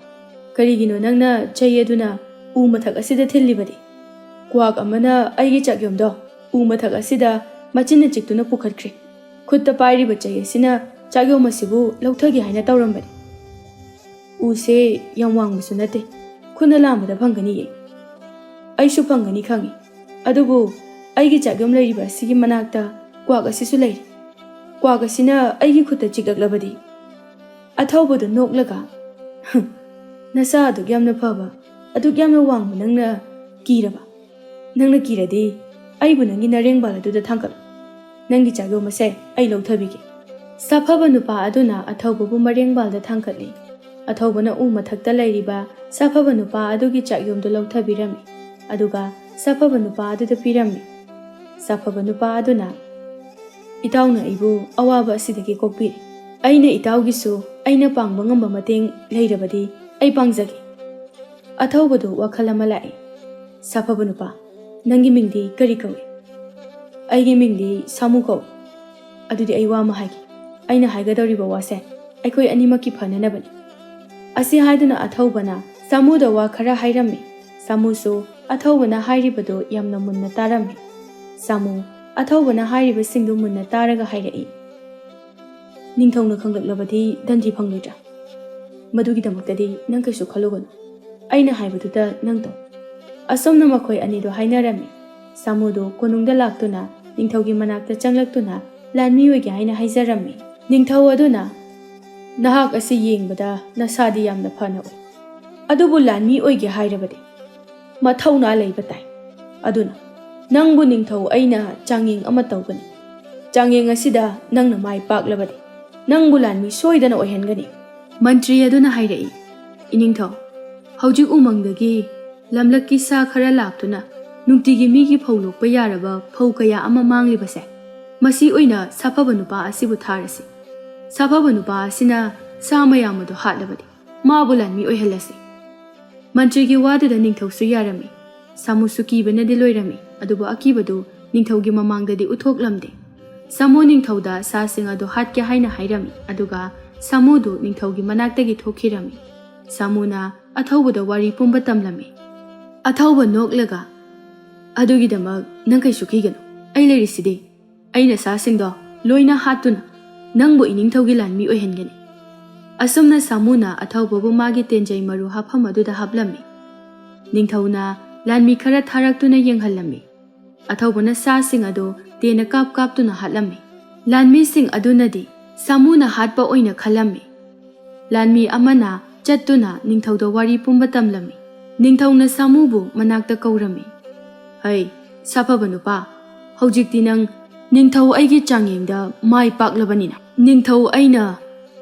ꯀꯔꯤꯒꯤꯅꯣ ꯅꯪꯅ ꯆꯩ ꯑꯗꯨꯅ ꯎ ꯃꯊꯛ ꯑꯁꯤꯗ ꯊꯤꯜꯂꯤꯕꯗꯤ? ꯀ꯭ꯋꯥꯛ ꯑꯃꯅ ꯑꯩꯒꯤ ꯆꯥꯛꯌꯣꯝꯗꯣ ꯎ ꯃꯊꯛ ꯑꯁꯤꯗ ꯃꯆꯤꯟꯅ ꯆꯤꯛꯇꯨꯅ ꯄꯨꯈꯠꯈ꯭ꯔꯦ꯫ ꯈꯨꯠꯇ ꯄꯥꯏꯔꯤꯕ ꯆꯩ ꯑꯁꯤꯅ ꯆꯥꯛꯌꯣꯝ ꯑꯁꯤꯕꯨ ꯂꯧꯊꯒꯦ ꯍꯥꯏꯅ ꯇꯧꯔꯝꯕꯅꯤ꯫ ꯎꯁꯦ ꯌꯥꯝ ꯋꯥꯡꯕꯁꯨ ꯅꯠꯇꯦ, ꯈꯨꯠꯅ ꯂꯥꯝꯕꯗ ꯐꯪꯒꯅꯤꯌꯦ꯫ ꯑꯩꯁꯨ ꯐꯪꯒꯅꯤ ꯈꯪꯉꯤ, ꯑꯗꯨꯕꯨ ꯑꯩꯒꯤ ꯆꯥꯛꯌꯣꯝ ꯂꯩꯔꯤꯕ ꯑꯁꯤꯒꯤ ꯃꯅꯥꯛꯇ ꯀ꯭ꯋꯥꯛ ꯑꯁꯤꯁꯨ ꯂꯩꯔꯤ꯫ ꯀ꯭ꯋꯥꯛ ꯑꯁꯤꯅ ꯑꯩꯒꯤ ꯈꯨꯠꯇ ꯆꯤꯛꯂꯛꯂꯕꯗꯤ? ꯑꯊꯧꯕꯗꯨ ꯅꯣꯛꯂꯒ, ꯅꯁꯥ ꯑꯗꯨꯛ ꯌꯥꯝꯅ ꯐꯕ, ꯑꯗꯨꯛ ꯌꯥꯝꯅ ꯋꯥꯡꯕ ꯅꯪꯅ ꯀꯤꯔꯕ? ꯅꯪꯅ ꯀꯤꯔꯗꯤ ꯑꯩꯕꯨ ꯅꯪꯒꯤ ꯅꯔꯦꯡꯕꯥꯜ ꯑꯗꯨꯗ ꯊꯥꯡꯒꯠꯂꯨ꯫ ꯅꯪꯒꯤ ꯆꯥꯛꯌꯣꯝ ꯑꯁꯦ ꯑꯩ ꯂꯧꯊꯕꯤꯒꯦ꯫ ꯁꯥꯐꯕ ꯅꯨꯄꯥ ꯑꯗꯨꯅ ꯑꯊꯧꯕꯕꯨ ꯃꯔꯦꯡꯕꯥꯜꯗ ꯊꯥꯡꯒꯠꯂꯤ꯫ ꯑꯊꯧꯕꯅ ꯎ ꯃꯊꯛꯇ ꯂꯩꯔꯤꯕ ꯁꯥꯐꯕ ꯅꯨꯄꯥ ꯑꯗꯨꯒꯤ ꯆꯥꯛꯌꯣꯝꯗꯨ ꯂꯧꯊꯕꯤꯔꯝꯃꯤ꯫ ꯑꯗꯨꯒ ꯁꯥꯐꯕ ꯅꯨꯄꯥ ꯑꯗꯨꯗ ꯄꯤꯔꯝꯃꯤ꯫ ꯁꯥꯐꯕ ꯅꯨꯄꯥ ꯑꯗꯨꯅ, ꯏꯇꯥꯎꯅ ꯑꯩꯕꯨ ꯑꯋꯥꯕ ꯑꯁꯤꯗꯒꯤ ꯀꯣꯛꯄꯤꯔꯦ꯫ ꯑꯩꯅ ꯏꯇꯥꯎꯒꯤꯁꯨ ꯑꯩꯅ ꯄꯥꯡꯕ ꯉꯝꯕ ꯃꯇꯦꯡ ꯂꯩꯔꯕꯗꯤ ꯑꯩ ꯄꯥꯡꯖꯒꯦ꯫ ꯑꯊꯧꯕꯗꯨ ꯋꯥꯈꯜ ꯑꯃ ꯂꯥꯛꯏ꯫ ꯁꯥꯐꯕ ꯅꯨꯄꯥ, ꯅꯪꯒꯤ ꯃꯤꯡꯗꯤ ꯀꯔꯤ ꯀꯧꯏ? ꯑꯩꯒꯤ ꯃꯤꯡꯗꯤ ꯁꯥꯃꯨ ꯀꯧꯏ꯫ ꯑꯗꯨꯗꯤ ꯑꯩ ꯋꯥ ꯑꯃ ꯍꯥꯏꯒꯦ꯫ ꯑꯩꯅ ꯍꯥꯏꯒꯗꯧꯔꯤꯕ ꯋꯥꯁꯦ ꯑꯩꯈꯣꯏ ꯑꯅꯤꯃꯛꯀꯤ ꯐꯅꯅꯕꯅꯤ꯫ ꯑꯁꯤ ꯍꯥꯏꯗꯨꯅ ꯑꯊꯧꯕꯅ ꯁꯥꯃꯨꯗ ꯋꯥ ꯈꯔ ꯍꯥꯏꯔꯝꯃꯤ꯫ ꯁꯥꯃꯨꯁꯨ ꯑꯊꯧꯕꯅ ꯍꯥꯏꯔꯤꯕꯗꯨ ꯌꯥꯝꯅ ꯃꯨꯟꯅ ꯇꯥꯔꯝꯃꯤ꯫ ꯁꯥꯃꯨ ꯑꯊꯧꯕꯅ ꯍꯥꯏꯔꯤꯕꯁꯤꯡꯗꯨ ꯃꯨꯟꯅ ꯇꯥꯔꯒ ꯍꯥꯏꯔꯛꯏ꯫ ꯅꯤꯡꯊꯧꯅ ꯈꯪꯂꯛꯂꯕꯗꯤ ꯗꯟꯗꯤ ꯐꯪꯂꯣꯏꯗ꯭ꯔꯥ? ꯃꯗꯨꯒꯤꯗꯃꯛꯇꯗꯤ ꯅꯪ ꯀꯩꯁꯨ ꯈꯜꯂꯨꯒꯅꯨ꯫ ꯑꯩꯅ ꯍꯥꯏꯕꯗꯨꯗ ꯅꯪ ꯇꯧ꯫ ꯑꯁꯨꯝꯅ ꯃꯈꯣꯏ ꯑꯅꯤꯗꯨ ꯍꯥꯏꯅꯔꯝꯃꯤ꯫ ꯁꯥꯃꯨꯗꯨ ꯀꯣꯅꯨꯡꯗ ꯂꯥꯛꯇꯨꯅ ꯅꯤꯡꯊꯧꯒꯤ ꯃꯅꯥꯛꯇ ꯆꯪꯂꯛꯇꯨꯅ ꯂꯥꯟꯃꯤ ꯑꯣꯏꯒꯦ ꯍꯥꯏꯅ ꯍꯥꯏꯖꯔꯝꯃꯤ꯫ ꯅꯤꯡꯊꯧ ꯑꯗꯨꯅ, ꯅꯍꯥꯛ ꯑꯁꯤ ꯌꯦꯡꯕꯗ ꯅꯁꯥꯗꯤ ꯌꯥꯝꯅ ꯐꯅ ꯎꯏ, ꯑꯗꯨꯕꯨ ꯂꯥꯟꯃꯤ ꯑꯣꯏꯒꯦ ꯍꯥꯏꯔꯕꯗꯤ ꯃꯊꯧꯅꯥ ꯂꯩꯕ ꯇꯥꯏ꯫ ꯑꯗꯨꯅ ꯅꯪꯕꯨ ꯅꯤꯡꯊꯧ ꯑꯩꯅ ꯆꯥꯡꯌꯦꯡ ꯑꯃ ꯇꯧꯒꯅꯤ. ꯆꯥꯡꯌꯦꯡ ꯑꯁꯤꯗ ꯅꯪꯅ ꯃꯥꯏ ꯄꯥꯛꯂꯕꯗꯤ ꯅꯪꯕꯨ ꯂꯥꯟꯃꯤ ꯁꯣꯏꯗꯅ ꯑꯣꯏꯍꯟꯒꯅꯤ. ꯃꯟꯇ꯭ꯔꯤ ꯑꯗꯨꯅ ꯍꯥꯏꯔꯛꯏ, ꯏꯅꯤꯡꯊꯧ, ꯍꯧꯖꯤꯛ ꯎꯃꯪꯗꯒꯤ ꯂꯝꯂꯛꯀꯤ ꯁꯥ ꯈꯔ ꯂꯥꯛꯇꯨꯅ ꯅꯨꯡꯇꯤꯒꯤ ꯃꯤꯒꯤ ꯐꯧ ꯂꯣꯛꯄ ꯌꯥꯔꯕ ꯐꯧ ꯀꯌꯥ ꯑꯃ ꯃꯥꯡꯂꯤꯕꯁꯦ, ꯃꯁꯤ ꯑꯣꯏꯅ ꯁꯥꯐꯕ ꯅꯨꯄꯥ ꯑꯁꯤꯕꯨ ꯊꯥꯔꯁꯤ. ꯁꯥꯐꯕ ꯅꯨꯄꯥ ꯑꯁꯤꯅ ꯁꯥ ꯃꯌꯥꯝ ꯑꯗꯨ ꯍꯥꯠꯂꯕꯗꯤ ꯃꯥꯕꯨ ꯂꯥꯟꯃꯤ ꯑꯣꯏꯍꯜꯂꯁꯤ. ꯃꯟꯇ꯭ꯔꯤꯒꯤ ꯋꯥꯗꯨꯗ ꯅꯤꯡꯊꯧꯁꯨ ꯌꯥꯔꯝꯃꯤ. ꯁꯥꯃꯨꯁꯨ ꯀꯤꯕꯅꯗꯤ ꯂꯣꯏꯔꯝꯃꯤ, ꯑꯗꯨꯕꯨ ꯑꯀꯤꯕꯗꯨ ꯅꯤꯡꯊꯧꯒꯤ ꯃꯃꯥꯡꯗꯗꯤ ꯎꯠꯊꯣꯛꯂꯝꯗꯦ. ꯁꯥꯃꯨ ꯅꯤꯡꯊꯧꯗ ꯁꯥꯁꯤꯡ ꯑꯗꯨ ꯍꯥꯠꯀꯦ ꯍꯥꯏꯅ ꯍꯥꯏꯔꯝꯃꯤ, ꯑꯗꯨꯒ ꯁꯥꯃꯨꯗꯨ ꯅꯤꯡꯊꯧꯒꯤ ꯃꯅꯥꯛꯇꯒꯤ ꯊꯣꯛꯈꯤꯔꯝꯃꯤ. ꯁꯥꯃꯨꯅ ꯑꯊꯧꯕꯗ ꯋꯥꯔꯤ ꯄꯨꯝꯕ ꯇꯝꯂꯝꯃꯤ. ꯑꯊꯧꯕ ꯅꯣꯛꯂꯒ, ꯑꯗꯨꯒꯤꯗꯃꯛ ꯅꯪ ꯀꯩꯁꯨ ꯀꯤꯒꯅꯨ, ꯑꯩ ꯂꯩꯔꯤꯁꯤꯗꯤ. ꯑꯩꯅ ꯁꯥꯁꯤꯡꯗꯣ ꯂꯣꯏꯅ ꯍꯥꯠꯇꯨꯅ ꯅꯪꯕꯨ ꯏꯅꯤꯡꯊꯧꯒꯤ ꯂꯥꯟꯃꯤ ꯑꯣꯏꯍꯟꯒꯅꯤ. ꯑꯁꯨꯝꯅ ꯁꯥꯃꯨꯅ ꯑꯊꯧꯕꯕꯨ ꯃꯥꯒꯤ ꯇꯦꯟꯖꯩ ꯃꯔꯨ ꯍꯥꯞꯐꯝ ꯑꯗꯨꯗ ꯍꯥꯞꯂꯝꯃꯤ. ꯅꯤꯡꯊꯧꯅ ꯂꯥꯟꯃꯤ ꯈꯔ ꯊꯥꯔꯛꯇꯨꯅ ꯌꯦꯡꯍꯜꯂꯝꯃꯤ. ꯑꯊꯧꯕꯅ ꯁꯥꯁꯤꯡ ꯑꯗꯨ ꯇꯦꯟꯅ ꯀꯥꯞꯇꯨꯅ ꯍꯥꯠꯂꯝꯃꯤ. ꯂꯥꯟꯃꯤꯁꯤꯡ ꯑꯗꯨꯅꯗꯤ ꯁꯥꯃꯨꯅ ꯍꯥꯠꯄ ꯑꯣꯏꯅ ꯈꯜꯂꯝꯃꯤ. ꯂꯥꯟꯃꯤ ꯑꯃꯅ ꯆꯠꯇꯨꯅ ꯅꯤꯡꯊꯧꯗ ꯋꯥꯔꯤ ꯄꯨꯝꯕ ꯇꯝꯂꯝꯃꯤ. ꯅꯤꯡꯊꯧꯅ ꯁꯥꯃꯨꯕꯨ ꯃꯅꯥꯛꯇ ꯀꯧꯔꯝꯃꯤ. ꯍꯩ, ꯁꯥꯐꯕ ꯅꯨꯄꯥ, ꯍꯧꯖꯤꯛꯇꯤ ꯅꯪ ꯅꯤꯡꯊꯧ ꯑꯩꯒꯤ ꯆꯥꯡꯌꯦꯡꯗ ꯃꯥꯏ ꯄꯥꯛꯂꯕꯅꯤꯅ ꯅꯤꯡꯊꯧ ꯑꯩꯅ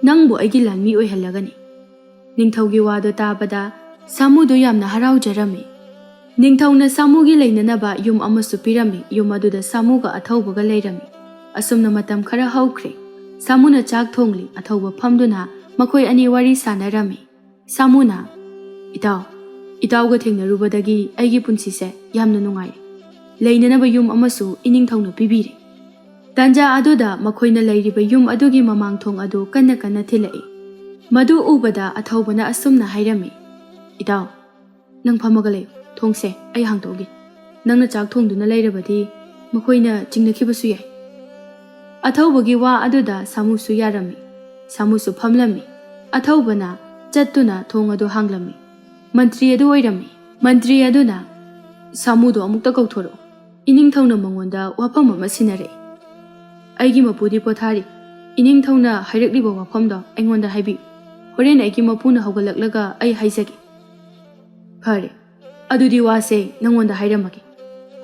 ꯅꯪꯕꯨ ꯑꯩꯒꯤ ꯂꯥꯟꯃꯤ ꯑꯣꯏꯍꯜꯂꯒꯅꯤ. ꯅꯤꯡꯊꯧꯒꯤ ꯋꯥꯗꯨ ꯇꯥꯕꯗ ꯁꯥꯃꯨꯗꯨ ꯌꯥꯝꯅ ꯍꯔꯥꯎꯖꯔꯝꯃꯤ. ꯅꯤꯡꯊꯧꯅ ꯁꯥꯃꯨꯒꯤ ꯂꯩꯅꯅꯕ ꯌꯨꯝ ꯑꯃꯁꯨ ꯄꯤꯔꯝꯃꯤ. ꯌꯨꯝ ꯑꯗꯨꯗ ꯁꯥꯃꯨꯒ ꯑꯊꯧꯕꯒ ꯂꯩꯔꯝꯃꯤ. ꯑꯁꯨꯝꯅ ꯃꯇꯝ ꯈꯔ ꯍꯧꯈ꯭ꯔꯦ. ꯁꯥꯃꯨꯅ ꯆꯥꯛ ꯊꯣꯡꯂꯤ, ꯑꯊꯧꯕ ꯐꯝꯗꯨꯅ ꯃꯈꯣꯏ ꯑꯅꯤ ꯋꯥꯔꯤ ꯁꯥꯟꯅꯔꯝꯃꯤ. ꯁꯥꯃꯨꯅ, ꯏꯇꯥꯎꯒ ꯊꯦꯡꯅꯔꯨꯕꯗꯒꯤ ꯑꯩꯒꯤ ꯄꯨꯟꯁꯤꯁꯦ ꯌꯥꯝꯅ ꯅꯨꯡꯉꯥꯏꯔꯦ. ꯂꯩꯅꯅꯕ ꯌꯨꯝ ꯑꯃꯁꯨ ꯏꯅꯤꯡꯊꯧꯅ ꯄꯤꯕꯤꯔꯦ. ꯇꯥꯟꯖꯥ ꯑꯗꯨꯗ ꯃꯈꯣꯏꯅ ꯂꯩꯔꯤꯕ ꯌꯨꯝ ꯑꯗꯨꯒꯤ ꯃꯃꯥꯡꯊꯣꯡ ꯑꯗꯨ ꯀꯟꯅ ꯀꯟꯅ ꯊꯤꯜꯂꯛꯏ. ꯃꯗꯨ ꯎꯕꯗ ꯑꯊꯧꯕꯅ ꯑꯁꯨꯝꯅ ꯍꯥꯏꯔꯝꯃꯤ, ꯏꯇꯥꯎ, ꯅꯪ ꯐꯝꯃꯒ ꯂꯩꯌꯨ, ꯊꯣꯡꯁꯦ ꯑꯩ ꯍꯥꯡꯇꯣꯛꯑꯒꯦ. ꯅꯪꯅ ꯆꯥꯛ ꯊꯣꯡꯗꯨꯅ ꯂꯩꯔꯕꯗꯤ ꯃꯈꯣꯏꯅ ꯆꯤꯡꯅꯈꯤꯕꯁꯨ ꯌꯥꯏ. ꯑꯊꯧꯕꯒꯤ ꯋꯥ ꯑꯗꯨꯗ ꯁꯥꯃꯨꯁꯨ ꯌꯥꯔꯝꯃꯤ. ꯁꯥꯃꯨꯁꯨ ꯐꯝꯂꯝꯃꯤ. ꯑꯊꯧꯕꯅ ꯆꯠꯇꯨꯅ ꯊꯣꯡ ꯑꯗꯨ ꯍꯥꯡꯂꯝꯃꯤ. ꯃꯟꯇ꯭ꯔꯤ ꯑꯗꯨ ꯑꯣꯏꯔꯝꯃꯤ. ꯃꯟꯇ꯭ꯔꯤ ꯑꯗꯨꯅ, ꯁꯥꯃꯨꯗꯣ ꯑꯃꯨꯛꯇ ꯀꯧꯊꯣꯔꯛꯎ. ꯏꯅꯤꯡꯊꯧꯅ ꯃꯉꯣꯟꯗ ꯋꯥꯐꯝ ꯑꯃ ꯁꯤꯟꯅꯔꯛꯏ. ꯑꯩꯒꯤ ꯃꯄꯨꯗꯤ ꯄꯣꯊꯥꯔꯤ. ꯏꯅꯤꯡꯊꯧꯅ ꯍꯥꯏꯔꯛꯂꯤꯕ ꯋꯥꯐꯝꯗꯣ ꯑꯩꯉꯣꯟꯗ ꯍꯥꯏꯕꯤꯌꯨ. ꯍꯣꯔꯦꯟ ꯑꯩꯒꯤ ꯃꯄꯨꯅ ꯍꯧꯒꯠꯂꯛꯂꯒ ꯑꯩ ꯍꯥꯏꯖꯒꯦ. ꯐꯔꯦ, ꯑꯗꯨꯗꯤ ꯋꯥꯁꯦ ꯅꯪꯉꯣꯟꯗ ꯍꯥꯏꯔꯝꯃꯒꯦ.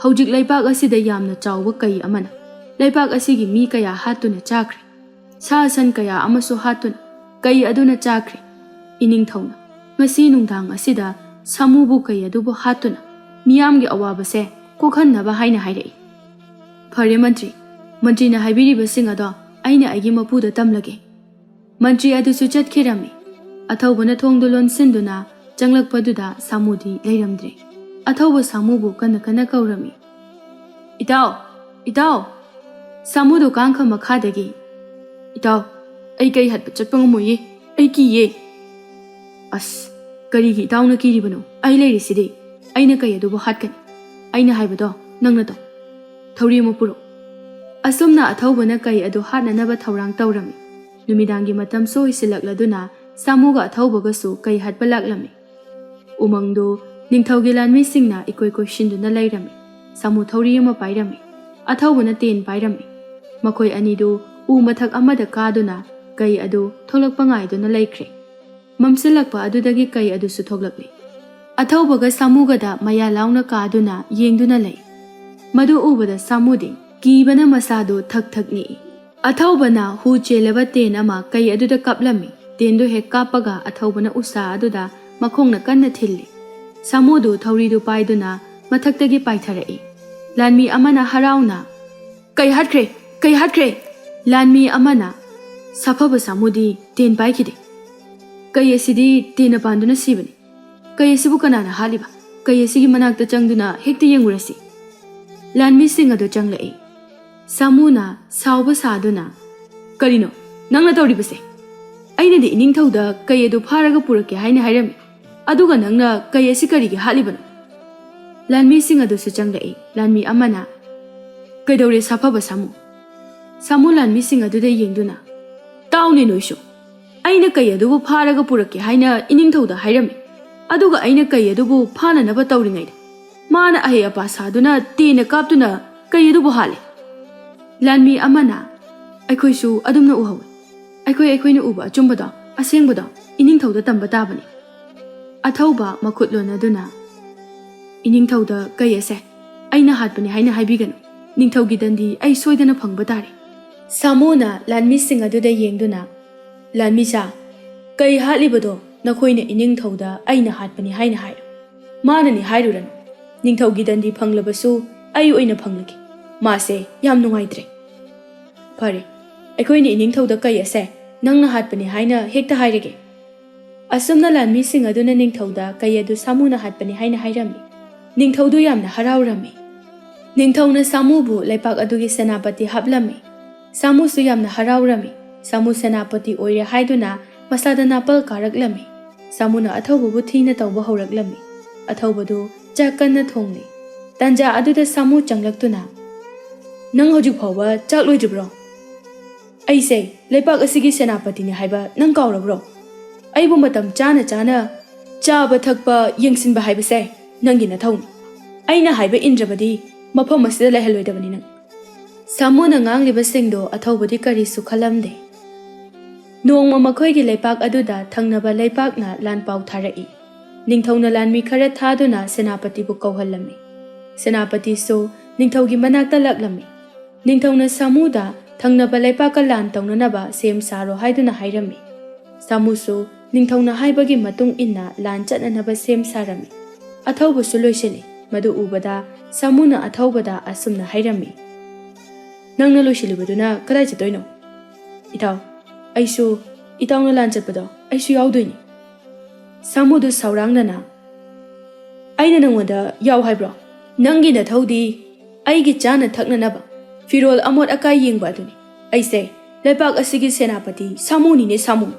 ꯍꯧꯖꯤꯛ ꯂꯩꯕꯥꯛ ꯑꯁꯤꯗ ꯌꯥꯝꯅ ꯆꯥꯎꯕ ꯀꯩ ꯑꯃꯅ ꯂꯩꯕꯥꯛ ꯑꯁꯤꯒꯤ ꯃꯤ ꯀꯌా ꯍꯥꯠꯇꯨꯅ ꯆꯥꯈ꯭ꯔꯦ. ꯁꯥ ꯁꯟ ꯀꯌా ꯑꯃꯁꯨ ꯍꯥꯠꯇꯨꯅ ꯀꯩ ꯑꯗꯨꯅ ꯆꯥꯈ꯭ꯔꯦ. ꯏꯅꯤꯡꯊꯧꯅ ꯉꯁꯤ ꯅꯨꯡꯗꯥꯡ ꯑꯁꯤꯗ ꯁꯥꯃꯨꯕꯨ ꯀꯩ ꯑꯗꯨꯕꯨ ꯍꯥꯠꯇꯨꯅ ꯃꯤꯌꯥꯝꯒꯤ ꯑꯋꯥꯕꯁꯦ ꯀꯣꯛꯍꯟꯅꯕ ꯍꯥꯏꯅ ꯍꯥꯏꯔꯛꯏ. ꯐꯔꯦ ꯃꯟꯇ꯭ꯔꯤ, ꯃꯟꯇ꯭ꯔꯤꯅ ꯍꯥꯏꯕꯤꯔꯤꯕꯁꯤꯡ ꯑꯗꯣ ꯑꯩꯅ ꯑꯩꯒꯤ ꯃꯄꯨꯗ ꯇꯝꯂꯒꯦ. ꯃꯟꯇ꯭ꯔꯤ ꯑꯗꯨꯁꯨ ꯆꯠꯈꯤꯔꯝꯃꯤ. ꯑꯊꯧꯕꯅ ꯊꯣꯡꯗꯨ ꯂꯣꯟꯁꯤꯟꯗꯨꯅ ꯆꯪꯂꯛꯄꯗꯨꯗ ꯁꯥꯃꯨꯗꯤ ꯂꯩꯔꯝꯗ꯭ꯔꯦ. ꯑꯊꯧꯕ ꯁꯥꯃꯨꯕꯨ ꯀꯟꯅ ꯀꯟꯅ ꯀꯧꯔꯝꯃꯤ. ꯏꯇꯥꯎ! ꯁꯥꯃꯨꯗꯨ ꯀꯥꯡꯈ ꯃꯈꯥꯗꯒꯤ, ꯏꯇꯥꯎ, ꯑꯩ ꯀꯩ ꯍꯥꯠꯄ ꯆꯠꯄ ꯉꯝꯃꯣꯏꯌꯦ, ꯑꯩ ꯀꯤꯌꯦ. ꯑꯁ, ꯀꯔꯤꯒꯤ ꯏꯇꯥꯎꯅ ꯀꯤꯔꯤꯕꯅꯣ? ꯑꯩ ꯂꯩꯔꯤꯁꯤꯗꯤ. ꯑꯩꯅ ꯀꯩ ꯑꯗꯨꯕꯨ ꯍꯥꯠꯀꯅꯤ. ꯑꯩꯅ ꯍꯥꯏꯕꯗꯣ ꯅꯪꯅ ꯇꯧ. ꯊꯧꯔꯤ ꯑꯃ ꯄꯨꯔꯛꯎ. ꯑꯁꯨꯝꯅ ꯑꯊꯧꯕꯅ ꯀꯩ ꯑꯗꯨ ꯍꯥꯠꯅꯅꯕ ꯊꯧꯔꯥꯡ ꯇꯧꯔꯝꯃꯤ. ꯅꯨꯃꯤꯗꯥꯡꯒꯤ ꯃꯇꯝꯁꯨ ꯑꯣꯏꯁꯤꯜꯂꯛꯂꯗꯨꯅ ꯁꯥꯃꯨꯒ ꯑꯊꯧꯕꯒꯁꯨ ꯀꯩ ꯍꯥꯠꯄ ꯂꯥꯛꯂꯝꯃꯤ. ꯎꯃꯪꯗꯨ ꯅꯤꯡꯊꯧꯒꯤ ꯂꯥꯟꯃꯤꯁꯤꯡꯅ ꯏꯀꯣꯏ ꯀꯣꯏꯁꯤꯟꯗꯨꯅ ꯂꯩꯔꯝꯃꯤ. ꯁꯥꯃꯨ ꯊꯧꯔꯤ ꯑꯃ ꯄꯥꯏꯔꯝꯃꯤ. ꯑꯊꯧꯕꯅ ꯇꯦꯟ ꯄꯥꯏꯔꯝꯃꯤ. ꯃꯈꯣꯏ ꯑꯅꯤꯗꯨ ꯎ ꯃꯊꯛ ꯑꯃꯗ ꯀꯥꯗꯨꯅ ꯀꯩ ꯑꯗꯨ ꯊꯣꯛꯂꯛꯄ ꯉꯥꯏꯗꯨꯅ ꯂꯩꯈ꯭ꯔꯦ. ꯃꯝꯁꯤꯜꯂꯛꯄ ꯑꯗꯨꯗꯒꯤ ꯀꯩ ꯑꯗꯨꯁꯨ ꯊꯣꯛꯂꯛꯂꯤ. ꯑꯊꯧꯕꯒ ꯁꯥꯃꯨꯒꯗ ꯃꯌꯥ ꯂꯥꯎꯅ ꯀꯥꯗꯨꯅ ꯌꯦꯡꯗꯨꯅ ꯂꯩ. ꯃꯗꯨ ꯎꯕꯗ ꯁꯥꯃꯨꯗꯤ ꯀꯤꯕꯅ ꯃꯁꯥꯗꯨ ꯊꯛ ꯊꯛ ꯅꯤꯛꯏ. ꯑꯊꯧꯕꯅ ꯍꯨ ꯆꯦꯜꯂꯕ ꯇꯦꯟ ꯑꯃ ꯀꯩ ꯑꯗꯨꯗ ꯀꯥꯞꯂꯝꯃꯤ. ꯇꯦꯟꯗꯨ ꯍꯦꯛ ꯀꯥꯞꯄꯒ ꯑꯊꯧꯕꯅ ꯎꯁꯥ ꯑꯗꯨꯗ ꯃꯈꯣꯡꯅ ꯀꯟꯅ ꯊꯤꯜꯂꯤ. ꯁꯥꯃꯨꯗꯨ ꯊꯧꯔꯤꯗꯨ パꯏꯗꯨꯅ ꯃꯊꯛꯇꯒꯤ ꯄꯥꯏꯊꯔꯛꯏ. ꯂꯥꯟꯃꯤ ꯑꯃꯅ ꯍꯔꯥꯎꯅ, ꯀꯩ ꯍꯥꯠꯈ꯭ꯔꯦ! ꯂꯥꯟꯃꯤ ꯑꯃꯅ, ꯁꯥꯐꯕ ꯁꯥꯃꯨꯗꯤ ꯇꯦꯟ ꯄꯥꯏꯈꯤꯗꯦ. ꯀꯩ ꯑꯁꯤꯗꯤ ꯇꯦꯟꯅ ꯄꯥꯟꯗꯨꯅ ꯁꯤꯕꯅꯤ. ꯀꯩ ꯑꯁꯤꯕꯨ ꯀꯅꯥꯅ ꯍꯥꯠꯂꯤꯕ? ꯀꯩ ꯑꯁꯤꯒꯤ ꯃꯅꯥꯛꯇ ꯆꯪꯗꯨꯅ ꯍꯦꯛꯇ ꯌꯦꯡꯉꯨꯔꯁꯤ. ꯂꯥꯟꯃꯤꯁꯤꯡ ꯑꯗꯨ ꯆꯪꯂꯛꯏ. ꯁꯥꯃꯨꯅ ꯁꯥꯎꯕ ꯁꯥꯗꯨꯅ, ꯀꯔꯤꯅꯣ ꯅꯪꯅ ꯇꯧꯔꯤꯕꯁꯦ? ꯑꯩꯅꯗꯤ ꯏꯅꯤꯡꯊꯧꯗ ꯀꯩ ꯑꯗꯨ ꯐꯥꯔꯒ ꯄꯨꯔꯛꯀꯦ ꯍꯥꯏꯅ ꯍꯥꯏꯔꯝꯃꯤ. ꯑꯗꯨꯒ ꯅꯪꯅ ꯀꯩ ꯑꯁꯤ ꯀꯔꯤꯒꯤ ꯍꯥꯠꯂꯤꯕꯅꯣ? ꯂꯥꯟꯃꯤꯁꯤꯡ ꯑꯗꯨꯁꯨ ꯆꯪꯂꯛꯏ. ꯂꯥꯟꯃꯤ ꯑꯃꯅ, ꯀꯩꯗꯧꯔꯦ ꯁꯥꯐꯕ ꯁꯥꯃꯨ? ꯁꯥꯃꯨ ꯂꯥꯟꯃꯤꯁꯤꯡ ꯑꯗꯨꯗ ꯌꯦꯡꯗꯨꯅ, ꯇꯥꯎꯅꯦ ꯅꯣꯏꯁꯨ. ꯑꯩꯅ ꯀꯩ ꯑꯗꯨꯕꯨ ꯐꯥꯔꯒ ꯄꯨꯔꯛꯀꯦ ꯍꯥꯏꯅ ꯏꯅꯤꯡꯊꯧꯗ ꯍꯥꯏꯔꯝꯃꯤ. ꯑꯗꯨꯒ ꯑꯩꯅ ꯀꯩ ꯑꯗꯨꯕꯨ ꯐꯥꯅꯅꯕ ꯇꯧꯔꯤꯉꯩꯗ ꯃꯥꯅ ꯑꯍꯩ ꯑꯄꯥ ꯁꯥꯗꯨꯅ ꯇꯦꯟꯅ ꯀꯥꯞꯇꯨꯅ ꯀꯩ ꯑꯗꯨꯕꯨ ꯍꯥꯠꯂꯦ. ꯂꯥꯟꯃꯤ ꯑꯃꯅ, ꯑꯩꯈꯣꯏꯁꯨ ꯑꯗꯨꯝꯅ ꯎꯍꯧꯏ. ꯑꯩꯈꯣꯏꯅ ꯎꯕ ꯑꯆꯨꯝꯕꯗꯣ, ꯑꯁꯦꯡꯕꯗꯣ ꯏꯅꯤꯡꯊꯧꯗ ꯇꯝꯕ ꯇꯥꯕꯅꯤ. ꯑꯊꯧꯕ ꯃꯈꯨꯠ ꯂꯣꯟꯅꯗꯨꯅ, ꯏꯅꯤꯡꯊꯧꯗ ꯀꯩ ꯑꯁꯦ ꯑꯩꯅ ꯍꯥꯠꯄꯅꯤ ꯍꯥꯏꯅ ꯍꯥꯏꯕꯤꯒꯅꯨ ꯅꯤꯡꯊꯧꯒꯤ ꯗꯟꯗꯤ ꯑꯩ ꯁꯣꯏꯗꯅ ꯐꯪꯕ ꯇꯥꯔꯦ ꯁꯥꯃꯨꯅ ꯂꯥꯟꯃꯤꯁꯤꯡ ꯑꯗꯨꯗ ꯌꯦꯡꯗꯨꯅ ꯂꯥꯟꯃꯤꯁꯥ ꯀꯩ ꯍꯥꯠꯂꯤꯕꯗꯣ ꯅꯈꯣꯏꯅ ꯏꯅꯤꯡꯊꯧꯗ ꯑꯩꯅ ꯍꯥꯠꯄꯅꯤ ꯍꯥꯏꯅ ꯍꯥꯏꯔꯣ ꯃꯥꯅꯅꯤ ꯍꯥꯏꯔꯨꯔꯅꯨ ꯅꯤꯡꯊꯧꯒꯤ ꯗꯟꯗꯤ ꯐꯪꯂꯕꯁꯨ ꯑꯩ ꯑꯣꯏꯅ ꯐꯪꯂꯒꯦ ꯃꯥꯁꯦ ꯌꯥꯝ ꯅꯨꯡꯉꯥꯏꯇ꯭ꯔꯦ ꯐꯔꯦ ꯑꯩꯈꯣꯏꯅ ꯏꯅꯤꯡꯊꯧꯗ ꯀꯩ ꯑꯁꯦ ꯅꯪꯅ ꯍꯥꯠꯄꯅꯤ ꯍꯥꯏꯅ ꯍꯦꯛꯇ ꯍꯥꯏꯔꯒꯦ ꯑꯁꯨꯝꯅ ꯂꯥꯟꯃꯤꯁꯤꯡ ꯑꯗꯨꯅ ꯅꯤꯡꯊꯧꯗ ꯀꯩ ꯑꯗꯨ ꯁꯥꯃꯨꯅ ꯍꯥꯠꯄꯅꯤ ꯍꯥꯏꯅ ꯍꯥꯏꯔꯝꯃꯤ ꯅꯤꯡꯊꯧꯗꯨ ꯌꯥꯝꯅ ꯍꯔꯥꯎꯔꯝꯃꯤ ꯅꯤꯡꯊꯧꯅ ꯁꯥꯃꯨꯕꯨ ꯂꯩꯄꯥꯛ ꯑꯗꯨꯒꯤ ꯁꯦꯅꯥꯄꯇꯤ ꯍꯥꯞꯂꯝꯃꯤ ꯁꯥꯃꯨꯁꯨ ꯌꯥꯝꯅ ꯍꯔꯥꯎꯔꯝꯃꯤ ꯁꯥꯃꯨ ꯁꯦꯅꯥꯄꯇꯤ ꯑꯣꯏꯔꯦ ꯍꯥꯏꯗꯨꯅ ꯃꯁꯥꯗ ꯅꯥꯄꯜ ꯀꯥꯔꯛꯂꯝꯃꯤ ꯁꯥꯃꯨꯅ ꯑꯊꯧꯕꯕꯨ ꯊꯤꯅ ꯇꯧꯕ ꯍꯧꯔꯛꯂꯝꯃꯤ ꯑꯊꯧꯕꯗꯨ ꯆꯥꯛ ꯀꯟꯅ ꯊꯣꯡꯂꯤ ꯇꯟꯖꯥ ꯑꯗꯨꯗ ꯁꯥꯃꯨ ꯆꯪꯂꯛꯇꯨꯅ ꯅꯪ ꯍꯧꯖꯤꯛ ꯐꯥꯎꯕ ꯆꯥꯛ ꯂꯣꯏꯗ꯭ꯔꯤꯕ꯭ꯔꯣ ꯑꯩꯁꯦ ꯂꯩꯄꯥꯛ ꯑꯁꯤꯒꯤ ꯁꯦꯅꯥꯄꯇꯤꯅꯤ ꯍꯥꯏꯕ ꯅꯪ ꯀꯥꯎꯔꯕ꯭ꯔꯣ ꯑꯩꯕꯨ ꯃꯇꯝ ꯆꯥꯅ ꯆꯥꯅ ꯆꯥꯕ ꯊꯛꯄ ꯌꯦꯡꯁꯤꯟꯕ ꯍꯥꯏꯕꯁꯦ ꯅꯪꯒꯤ ꯅꯊꯧꯅꯤ ꯑꯩꯅ ꯍꯥꯏꯕ ꯏꯟꯗ꯭ꯔꯕꯗꯤ ꯃꯐꯝ ꯑꯁꯤꯗ ꯂꯩꯍꯜꯂꯣꯏꯗꯕꯅꯤ ꯅꯪ ꯁꯥꯃꯨꯅ ꯉꯥꯡꯂꯤꯕꯁꯤꯡꯗꯣ ꯑꯊꯧꯕꯗꯤ ꯀꯔꯤꯁꯨ ꯈꯜꯂꯝꯗꯦ ꯅꯣꯡꯃ ꯃꯈꯣꯏꯒꯤ ꯂꯩꯄꯥꯛ ꯑꯗꯨꯗ ꯊꯪꯅꯕ ꯂꯩꯄꯥꯛꯅ ꯂꯥꯟꯄꯥꯎ ꯊꯥꯔꯛꯏ ꯅꯤꯡꯊꯧꯅ ꯂꯥꯟꯃꯤ ꯈꯔ ꯊꯥꯗꯨꯅ ꯁꯦꯅꯥꯄꯇꯤꯕꯨ ꯀꯧꯍꯜꯂꯝꯃꯤ ꯁꯦꯅꯥꯄꯇꯤꯁꯨ ꯅꯤꯡꯊꯧꯒꯤ ꯃꯅꯥꯛꯇ ꯂꯥꯛꯂꯝꯃꯤ ꯅꯤꯡꯊꯧꯅ ꯁꯥꯃꯨꯗ ꯊꯪꯅꯕ ꯂꯩꯄꯥꯛꯀ ꯂꯥꯟ ꯇꯧꯅꯅꯕ ꯁꯦꯝ ꯁꯥꯔꯣ ꯍꯥꯏꯗꯨꯅ ꯍꯥꯏꯔꯝꯃꯤ ꯁꯥꯃꯨꯁꯨ ꯅꯤꯡꯊꯧꯅ ꯍꯥꯏꯕꯒꯤ ꯃꯇꯨꯡ ꯏꯟꯅ ꯂꯥꯟ ꯆꯠꯅꯅꯕ ꯁꯦꯝ ꯁꯥꯔꯝꯃꯤ ꯑꯊꯧꯕꯁꯨ ꯂꯣꯏꯁꯤꯜꯂꯤ ꯃꯗꯨ ꯎꯕꯗ ꯁꯥꯃꯨꯅ ꯑꯊꯧꯕꯗ ꯑꯁꯨꯝꯅ ꯍꯥꯏꯔꯝꯃꯤ ꯅꯪꯅ ꯂꯣꯏꯁꯤꯜꯂꯤꯕꯗꯨꯅ ꯀꯗꯥꯏ ꯆꯠꯇꯣꯏꯅꯣ ꯏꯇꯥꯎ ꯑꯩꯁꯨ ꯏꯇꯥꯎꯅ ꯂꯥꯟ ꯆꯠꯄꯗꯣ ꯑꯩꯁꯨ ꯌꯥꯎꯗꯣꯏꯅꯤ ꯁꯥꯃꯨꯗꯨ ꯁꯥꯎꯔꯥꯡꯅꯅ ꯑꯩꯅ ꯅꯪꯉꯣꯟꯗ ꯌꯥꯎ ꯍꯥꯏꯕ꯭ꯔꯣ ꯅꯪꯒꯤ ꯅꯊꯧꯗꯤ ꯑꯩꯒꯤ ꯆꯥꯅ ꯊꯛꯅꯅꯕ ꯐꯤꯔꯣꯜ ꯑꯃꯣꯠ ꯑꯀꯥꯏ ꯌꯦꯡꯕ ꯑꯗꯨꯅꯤ ꯑꯩꯁꯦ ꯂꯩꯄꯥꯛ ꯑꯁꯤꯒꯤ ꯁꯦꯅꯥꯄꯇꯤ ꯁꯥꯃꯨꯅꯤꯅꯦ ꯁꯥꯃꯨ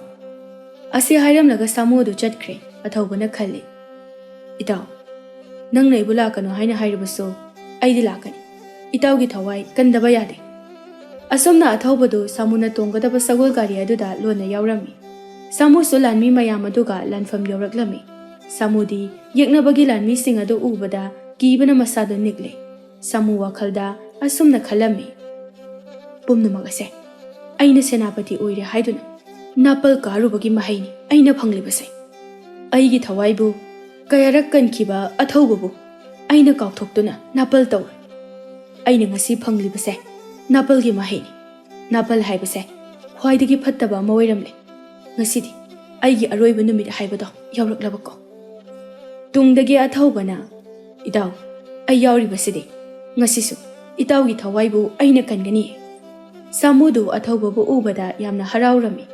ꯑꯁꯤ ꯍꯥꯏꯔꯝꯂꯒ ꯁꯥꯃꯨ ꯑꯗꯨ ꯆꯠꯈ꯭ꯔꯦ ꯑꯊꯧꯕꯅ ꯈꯜꯂꯤ ꯏꯇꯥꯎ ꯅꯪꯅ ꯑꯩꯕꯨ ꯂꯥꯛꯀꯅꯨ ꯍꯥꯏꯅ ꯍꯥꯏꯔꯕꯁꯨ ꯑꯩꯗꯤ ꯂꯥꯛꯀꯅꯤ ꯏꯇꯥꯎꯒꯤ ꯊꯋꯥꯏ ꯀꯟꯗꯕ ꯌꯥꯗꯦ ꯑꯁꯨꯝꯅ ꯑꯊꯧꯕꯗꯨ ꯁꯥꯃꯨꯅ ꯇꯣꯡꯒꯗꯕ ꯁꯒꯣꯜ ꯒꯥꯔꯤ ꯑꯗꯨꯗ ꯂꯣꯟꯅ ꯌꯥꯎꯔꯝꯃꯤ ꯁꯥꯃꯨꯁꯨ ꯂꯥꯟꯃꯤ ꯃꯌꯥꯝ ꯑꯗꯨꯒ ꯂꯥꯟꯐꯝ ꯌꯧꯔꯛꯂꯝꯃꯤ ꯁꯥꯃꯨꯗꯤ ꯌꯦꯛꯅꯕꯒꯤ ꯂꯥꯟꯃꯤꯁꯤꯡ ꯑꯗꯨ ꯎꯕꯗ ꯀꯤꯕꯅ ꯃꯁꯥꯗꯨ ꯅꯤꯛꯂꯦ ꯁꯥꯃꯨ ꯋꯥꯈꯜꯗ ꯑꯁꯨꯝꯅ ꯈꯜꯂꯝꯃꯤ ꯄꯨꯝꯅꯃꯛ ꯑꯁꯦ ꯑꯩꯅ ꯁꯦꯅꯥꯄꯇꯤ ꯑꯣꯏꯔꯦ ꯍꯥꯏꯗꯨꯅ ꯅꯥꯄꯜ ꯀꯥꯔꯨꯕꯒꯤ ꯃꯍꯩꯅꯤ ꯑꯩꯅ ꯐꯪꯂꯤꯕꯁꯦ ꯑꯩꯒꯤ ꯊꯋꯥꯏꯕꯨ ꯀꯌꯥꯔꯛ ꯀꯟꯈꯤꯕ ꯑꯊꯧꯕꯕꯨ ꯑꯩꯅ ꯀꯥꯎꯊꯣꯛꯇꯨꯅ ꯅꯥꯄꯜ ꯇꯧꯔꯦ ꯑꯩꯅ ꯉꯁꯤ ꯐꯪꯂꯤꯕꯁꯦ ꯅꯥꯄꯜꯒꯤ ꯃꯍꯩꯅꯤ ꯅꯥꯄꯜ ꯍꯥꯏꯕꯁꯦ ꯈ꯭ꯋꯥꯏꯗꯒꯤ ꯐꯠꯇꯕ ꯑꯃ ꯑꯣꯏꯔꯝꯂꯦ ꯉꯁꯤꯗꯤ ꯑꯩꯒꯤ ꯑꯔꯣꯏꯕ ꯅꯨꯃꯤꯠ ꯍꯥꯏꯕꯗꯣ ꯌꯧꯔꯛꯂꯕꯀꯣ ꯇꯨꯡꯗꯒꯤ ꯑꯊꯧꯕꯅ ꯏꯇꯥꯎ ꯑꯩ ꯌꯥꯎꯔꯤꯕꯁꯤꯗꯤ ꯉꯁꯤꯁꯨ ꯏꯇꯥꯎꯒꯤ ꯊꯋꯥꯏꯕꯨ ꯑꯩꯅ ꯀꯟꯒꯅꯤ ꯁꯥꯃꯨꯗꯨ ꯑꯊꯧꯕꯕꯨ ꯎꯕꯗ ꯌꯥꯝꯅ ꯍꯔꯥꯎꯔꯝꯃꯤ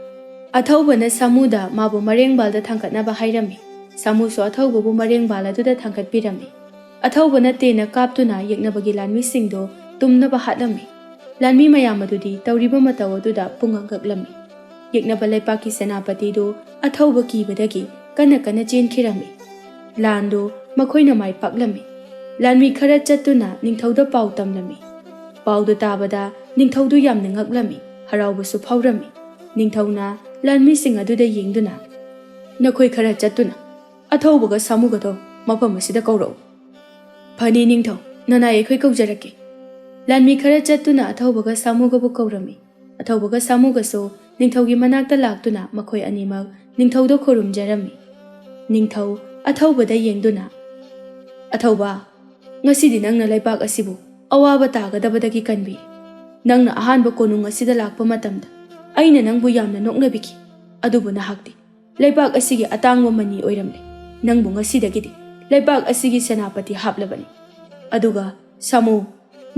ꯑꯊꯧꯕꯅ ꯁꯥꯃꯨꯗ ꯃꯥꯕꯨ ꯃꯔꯦꯡꯕꯥꯜꯗ ꯊꯥꯡꯒꯠꯅꯕ ꯍꯥꯏꯔꯝꯃꯤ ꯁꯥꯃꯨꯁꯨ ꯑꯊꯧꯕꯕꯨ ꯃꯔꯦꯡꯕꯥꯜ ꯑꯗꯨꯗ ꯊꯥꯡꯒꯠꯄꯤꯔꯝꯃꯤ ꯑꯊꯧꯕꯅ ꯇꯦꯟꯅ ꯀꯥꯞꯇꯨꯅ ꯌꯦꯛꯅꯕꯒꯤ ꯂꯥꯟꯃꯤꯁꯤꯡꯗꯨ ꯇꯨꯝꯅꯕ ꯍꯥꯠꯂꯝꯃꯤ ꯂꯥꯟꯃꯤ ꯃꯌꯥꯝ ꯑꯗꯨꯗꯤ ꯇꯧꯔꯤꯕ ꯃꯇꯧ ꯑꯗꯨꯗ ꯄꯨꯡꯉꯛ-ꯉꯛꯂꯝꯃꯤ ꯌꯦꯛꯅꯕ ꯂꯩꯄꯥꯛꯀꯤ ꯁꯦꯅꯥꯄꯇꯤꯗꯨ ꯑꯊꯧꯕ ꯀꯤꯕꯗꯒꯤ ꯀꯟꯅ ꯀꯟꯅ ꯆꯦꯟꯈꯤꯔꯝꯃꯤ ꯂꯥꯟꯗꯨ ꯃꯈꯣꯏꯅ ꯃꯥꯏ ꯄꯥꯛꯂꯝꯃꯤ ꯂꯥꯟꯃꯤ ꯈꯔ ꯆꯠꯇꯨꯅ ꯅꯤꯡꯊꯧꯗ ꯄꯥꯎ ꯇꯝꯂꯝꯃꯤ ꯄꯥꯎꯗꯨ ꯇꯥꯕꯗ ꯅꯤꯡꯊꯧꯗꯨ ꯌꯥꯝꯅ ꯉꯛꯂꯝꯃꯤ ꯍꯔꯥꯎꯕꯁꯨ ꯐꯥꯎꯔꯝꯃꯤ ꯅꯤꯡꯊꯧꯅ ꯂꯥꯟꯃꯤꯁꯤꯡ ꯑꯗꯨꯗ ꯌꯦꯡꯗꯨꯅ ꯅꯈꯣꯏ ꯈꯔ ꯆꯠꯇꯨꯅ ꯑꯊꯧꯕꯒ ꯁꯥꯃꯨꯒꯗꯣ ꯃꯐꯝ ꯑꯁꯤꯗ ꯀꯧꯔꯛꯎ ꯐꯅꯤ ꯅꯤꯡꯊꯧ ꯅꯅꯥꯏ ꯑꯩꯈꯣꯏ ꯀꯧꯖꯔꯛꯀꯦ ꯂꯥꯟꯃꯤ ꯈꯔ ꯆꯠꯇꯨꯅ ꯑꯊꯧꯕꯒ ꯁꯥꯃꯨꯒꯕꯨ ꯀꯧꯔꯝꯃꯤ ꯑꯊꯧꯕꯒ ꯁꯥꯃꯨꯒꯁꯨ ꯅꯤꯡꯊꯧꯒꯤ ꯃꯅꯥꯛꯇ ꯂꯥꯛꯇꯨꯅ ꯃꯈꯣꯏ ꯑꯅꯤꯃꯛ ꯅꯤꯡꯊꯧꯗ ꯈꯨꯔꯨꯝꯖꯔꯝꯃꯤ ꯅꯤꯡꯊꯧ ꯑꯊꯧꯕꯗ ꯌꯦꯡꯗꯨꯅ ꯑꯊꯧꯕ ꯉꯁꯤꯗꯤ ꯅꯪꯅ ꯂꯩꯄꯥꯛ ꯑꯁꯤꯕꯨ ꯑꯋꯥꯕ ꯇꯥꯒꯗꯕꯗꯒꯤ ꯀꯟꯕꯤꯔꯤ ꯅꯪꯅ ꯑꯍꯥꯟꯕ ꯀꯣꯅꯨꯡ ꯑꯁꯤꯗ ꯂꯥꯛꯄ ꯃꯇꯝꯗ ꯑꯩꯅ ꯅꯪꯕꯨ ꯌꯥꯝꯅ ꯅꯣꯛꯅꯕꯤꯈꯤ ꯑꯗꯨꯕꯨ ꯅꯍꯥꯛꯇꯤ ꯂꯩꯄꯥꯛ ꯑꯁꯤꯒꯤ ꯑꯇꯥꯡꯕ ꯃꯅꯤ ꯑꯣꯏꯔꯝꯂꯦ ꯅꯪꯕꯨ ꯉꯁꯤꯗꯒꯤꯗꯤ ꯂꯩꯄꯥꯛ ꯑꯁꯤꯒꯤ ꯁꯦꯅꯥꯄꯇꯤ ꯍꯥꯞꯂꯕꯅꯤ ꯑꯗꯨꯒ ꯁꯥꯃꯨ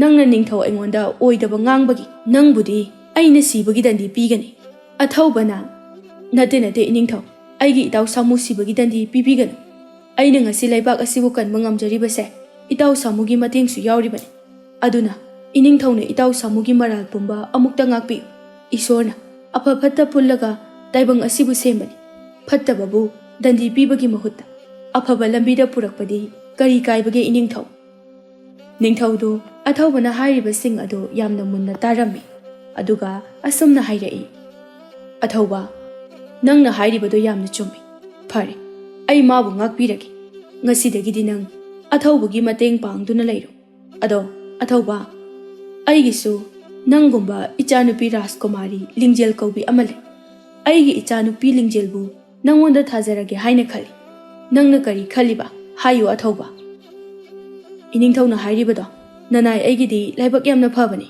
ꯅꯪꯅ ꯅꯤꯡꯊꯧ ꯑꯩꯉꯣꯟꯗ ꯑꯣꯏꯗꯕ ꯉꯥꯡꯕꯒꯤ ꯅꯪꯕꯨꯗꯤ ꯑꯩꯅ ꯁꯤꯕꯒꯤ ꯗꯟꯗꯤ ꯄꯤꯒꯅꯤ ꯑꯊꯧꯕꯅ ꯅꯠꯇꯦ ꯏꯅꯤꯡꯊꯧ ꯑꯩꯒꯤ ꯏꯇꯥꯎ ꯁꯥꯃꯨ ꯁꯤꯕꯒꯤ ꯗꯟꯗꯤ ꯄꯤꯕꯤꯒꯅꯨ ꯑꯩꯅ ꯉꯁꯤ ꯂꯩꯄꯥꯛ ꯑꯁꯤꯕꯨ ꯀꯟꯕ ꯉꯝꯖꯔꯤꯕꯁꯦ ꯏꯇꯥꯎ ꯁꯥꯃꯨꯒꯤ ꯃꯇꯦꯡꯁꯨ ꯌꯥꯎꯔꯤꯕꯅꯤ ꯑꯗꯨꯅ ꯏꯅꯤꯡꯊꯧꯅ ꯏꯇꯥꯎ ꯁꯥꯃꯨꯒꯤ ꯃꯔꯥꯜ ꯄꯨꯝꯕ ꯑꯃꯨꯛꯇ ꯉꯥꯛꯄꯤꯌꯨ ꯏꯁꯣꯔꯅ ꯑꯐ ꯐꯠꯇ ꯄꯨꯜꯂꯒ ꯇꯥꯏꯕꯪ ꯑꯁꯤꯕꯨ ꯁꯦꯝꯕꯅꯤ ꯐꯠꯇꯕꯕꯨ ꯗꯟꯗꯤ ꯄꯤꯕꯒꯤ ꯃꯍꯨꯠꯇ ꯑꯐꯕ ꯂꯝꯕꯤꯗ ꯄꯨꯔꯛꯄꯗꯤ ꯀꯔꯤ ꯀꯥꯏꯕꯒꯦ ꯏꯅꯤꯡꯊꯧ ꯅꯤꯡꯊꯧꯗꯨ ꯑꯊꯧꯕꯅ ꯍꯥꯏꯔꯤꯕꯁꯤꯡ ꯑꯗꯨ ꯌꯥꯝꯅ ꯃꯨꯟꯅ ꯇꯥꯔꯝꯃꯤ ꯑꯗꯨꯒ ꯑꯁꯨꯝꯅ ꯍꯥꯏꯔꯛꯏ ꯑꯊꯧꯕ ꯅꯪꯅ ꯍꯥꯏꯔꯤꯕꯗꯨ ꯌꯥꯝꯅ ꯆꯨꯝꯃꯤ ꯐꯔꯦ ꯑꯩ ꯃꯥꯕꯨ ꯉꯥꯛꯄꯤꯔꯒꯦ ꯉꯁꯤꯗꯒꯤꯗꯤ ꯅꯪ ꯑꯊꯧꯕꯒꯤ ꯃꯇꯦꯡ ꯄꯥꯡꯗꯨꯅ ꯂꯩꯔꯣ ꯑꯗꯣ ꯑꯊꯧꯕ ꯑꯩꯒꯤꯁꯨ ꯅꯪꯒꯨꯝꯕ ꯏꯆꯥꯅꯨꯄꯤ ꯔꯥꯖꯀꯨꯃꯥꯔꯤ ꯂꯤꯡꯖꯦꯜ ꯀꯧꯕꯤ ꯑꯃ ꯂꯩ ꯑꯩꯒꯤ ꯏꯆꯥꯅꯨꯄꯤ ꯂꯤꯡꯖꯦꯜꯕꯨ ꯅꯪꯉꯣꯟꯗ ꯊꯥꯖꯔꯒꯦ ꯍꯥꯏꯅ ꯈꯜꯂꯤ ꯅꯪꯅ ꯀꯔꯤ ꯈꯜꯂꯤꯕ ꯍꯥꯏꯌꯨ ꯑꯊꯧꯕ ꯏꯅꯤꯡꯊꯧꯅ ꯍꯥꯏꯔꯤꯕꯗꯣ ꯅꯅꯥꯏ ꯑꯩꯒꯤꯗꯤ ꯂꯥꯏꯕꯛ ꯌꯥꯝꯅ ꯐꯕꯅꯤ꯫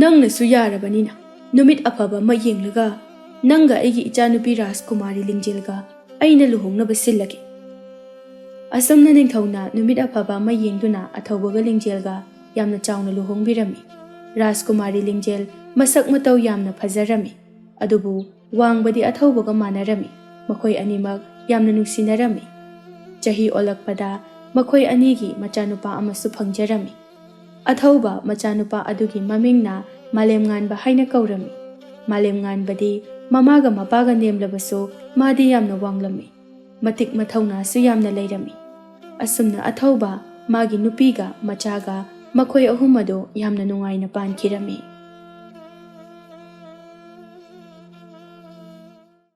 ꯅꯪꯅꯁꯨ ꯌꯥꯔꯕꯅꯤꯅ ꯅꯨꯃꯤꯠ ꯑꯐꯕ ꯑꯃ ꯌꯦꯡꯂꯒ ꯅꯪꯒ ꯑꯩꯒꯤ ꯏꯆꯥꯅꯨꯄꯤ ꯔꯥꯖꯀꯨꯃꯥꯔꯤ ꯂꯤꯡꯖꯦꯜꯒ ꯑꯩꯅ ꯂꯨꯍꯣꯡꯅꯕ ꯁꯤꯜꯂꯒꯦ꯫ ꯑꯁꯨꯝꯅ ꯅꯤꯡꯊꯧꯅ ꯅꯨꯃꯤꯠ ꯑꯐꯕ ꯑꯃ ꯌꯦꯡꯗꯨꯅ ꯑꯊꯧꯕꯒ ꯂꯤꯡꯖꯦꯜꯒ ꯌꯥꯝꯅ ꯆꯥꯎꯅ ꯂꯨꯍꯣꯡꯕꯤꯔꯝꯃꯤ꯫ ꯔꯥꯖꯀꯨꯃꯥꯔꯤ ꯂꯤꯡꯖꯦꯜ ꯃꯁꯛ ꯃꯇꯧ ꯌꯥꯝꯅ ꯐꯖꯔꯝꯃꯤ, ꯑꯗꯨꯕꯨ ꯋꯥꯡꯕꯗꯤ ꯑꯊꯧꯕꯒ ꯃꯥꯟꯅꯔꯝꯃꯤ꯫ ꯃꯈꯣꯏ ꯑꯅꯤꯃꯛ ꯌꯥꯝꯅ ꯅꯨꯡꯁꯤꯅꯔꯝꯃꯤ꯫ ꯆꯍꯤ ꯑꯣꯜꯂꯛꯄꯗ ꯃꯈꯣꯏ ꯑꯅꯤꯒꯤ ꯃꯆꯥꯅꯨꯄꯥ ꯑꯃꯁꯨ ꯐꯪꯖꯔꯝꯃꯤ꯫ ꯑꯊꯧꯕ ꯃꯆꯥꯅꯨꯄꯥ ꯑꯗꯨꯒꯤ ꯃꯃꯤꯡꯅ ꯃꯥꯂꯦꯝꯉꯥꯟꯕ ꯍꯥꯏꯅ ꯀꯧꯔꯝꯃꯤ꯫ ꯃꯥꯂꯦꯝꯉꯥꯟꯕꯗꯤ ꯃꯃꯥꯒ ꯃꯄꯥꯒ ꯅꯦꯝꯂꯕꯁꯨ ꯃꯥꯗꯤ ꯌꯥꯝꯅ ꯋꯥꯡꯂꯝꯃꯤ, ꯃꯇꯤꯛ ꯃꯊꯧꯅꯥꯁꯨ ꯌꯥꯝꯅ ꯂꯩꯔꯝꯃꯤ꯫ ꯑꯁꯨꯝꯅ ꯑꯊꯧꯕ ꯃꯥꯒꯤ ꯅꯨꯄꯤꯒ ꯃꯆꯥꯒ ꯃꯈꯣꯏ ꯑꯍꯨꯝ ꯑꯗꯨ ꯌꯥꯝꯅ ꯅꯨꯡꯉꯥꯏꯅ ꯄꯥꯟꯈꯤꯔꯝꯃꯤ꯫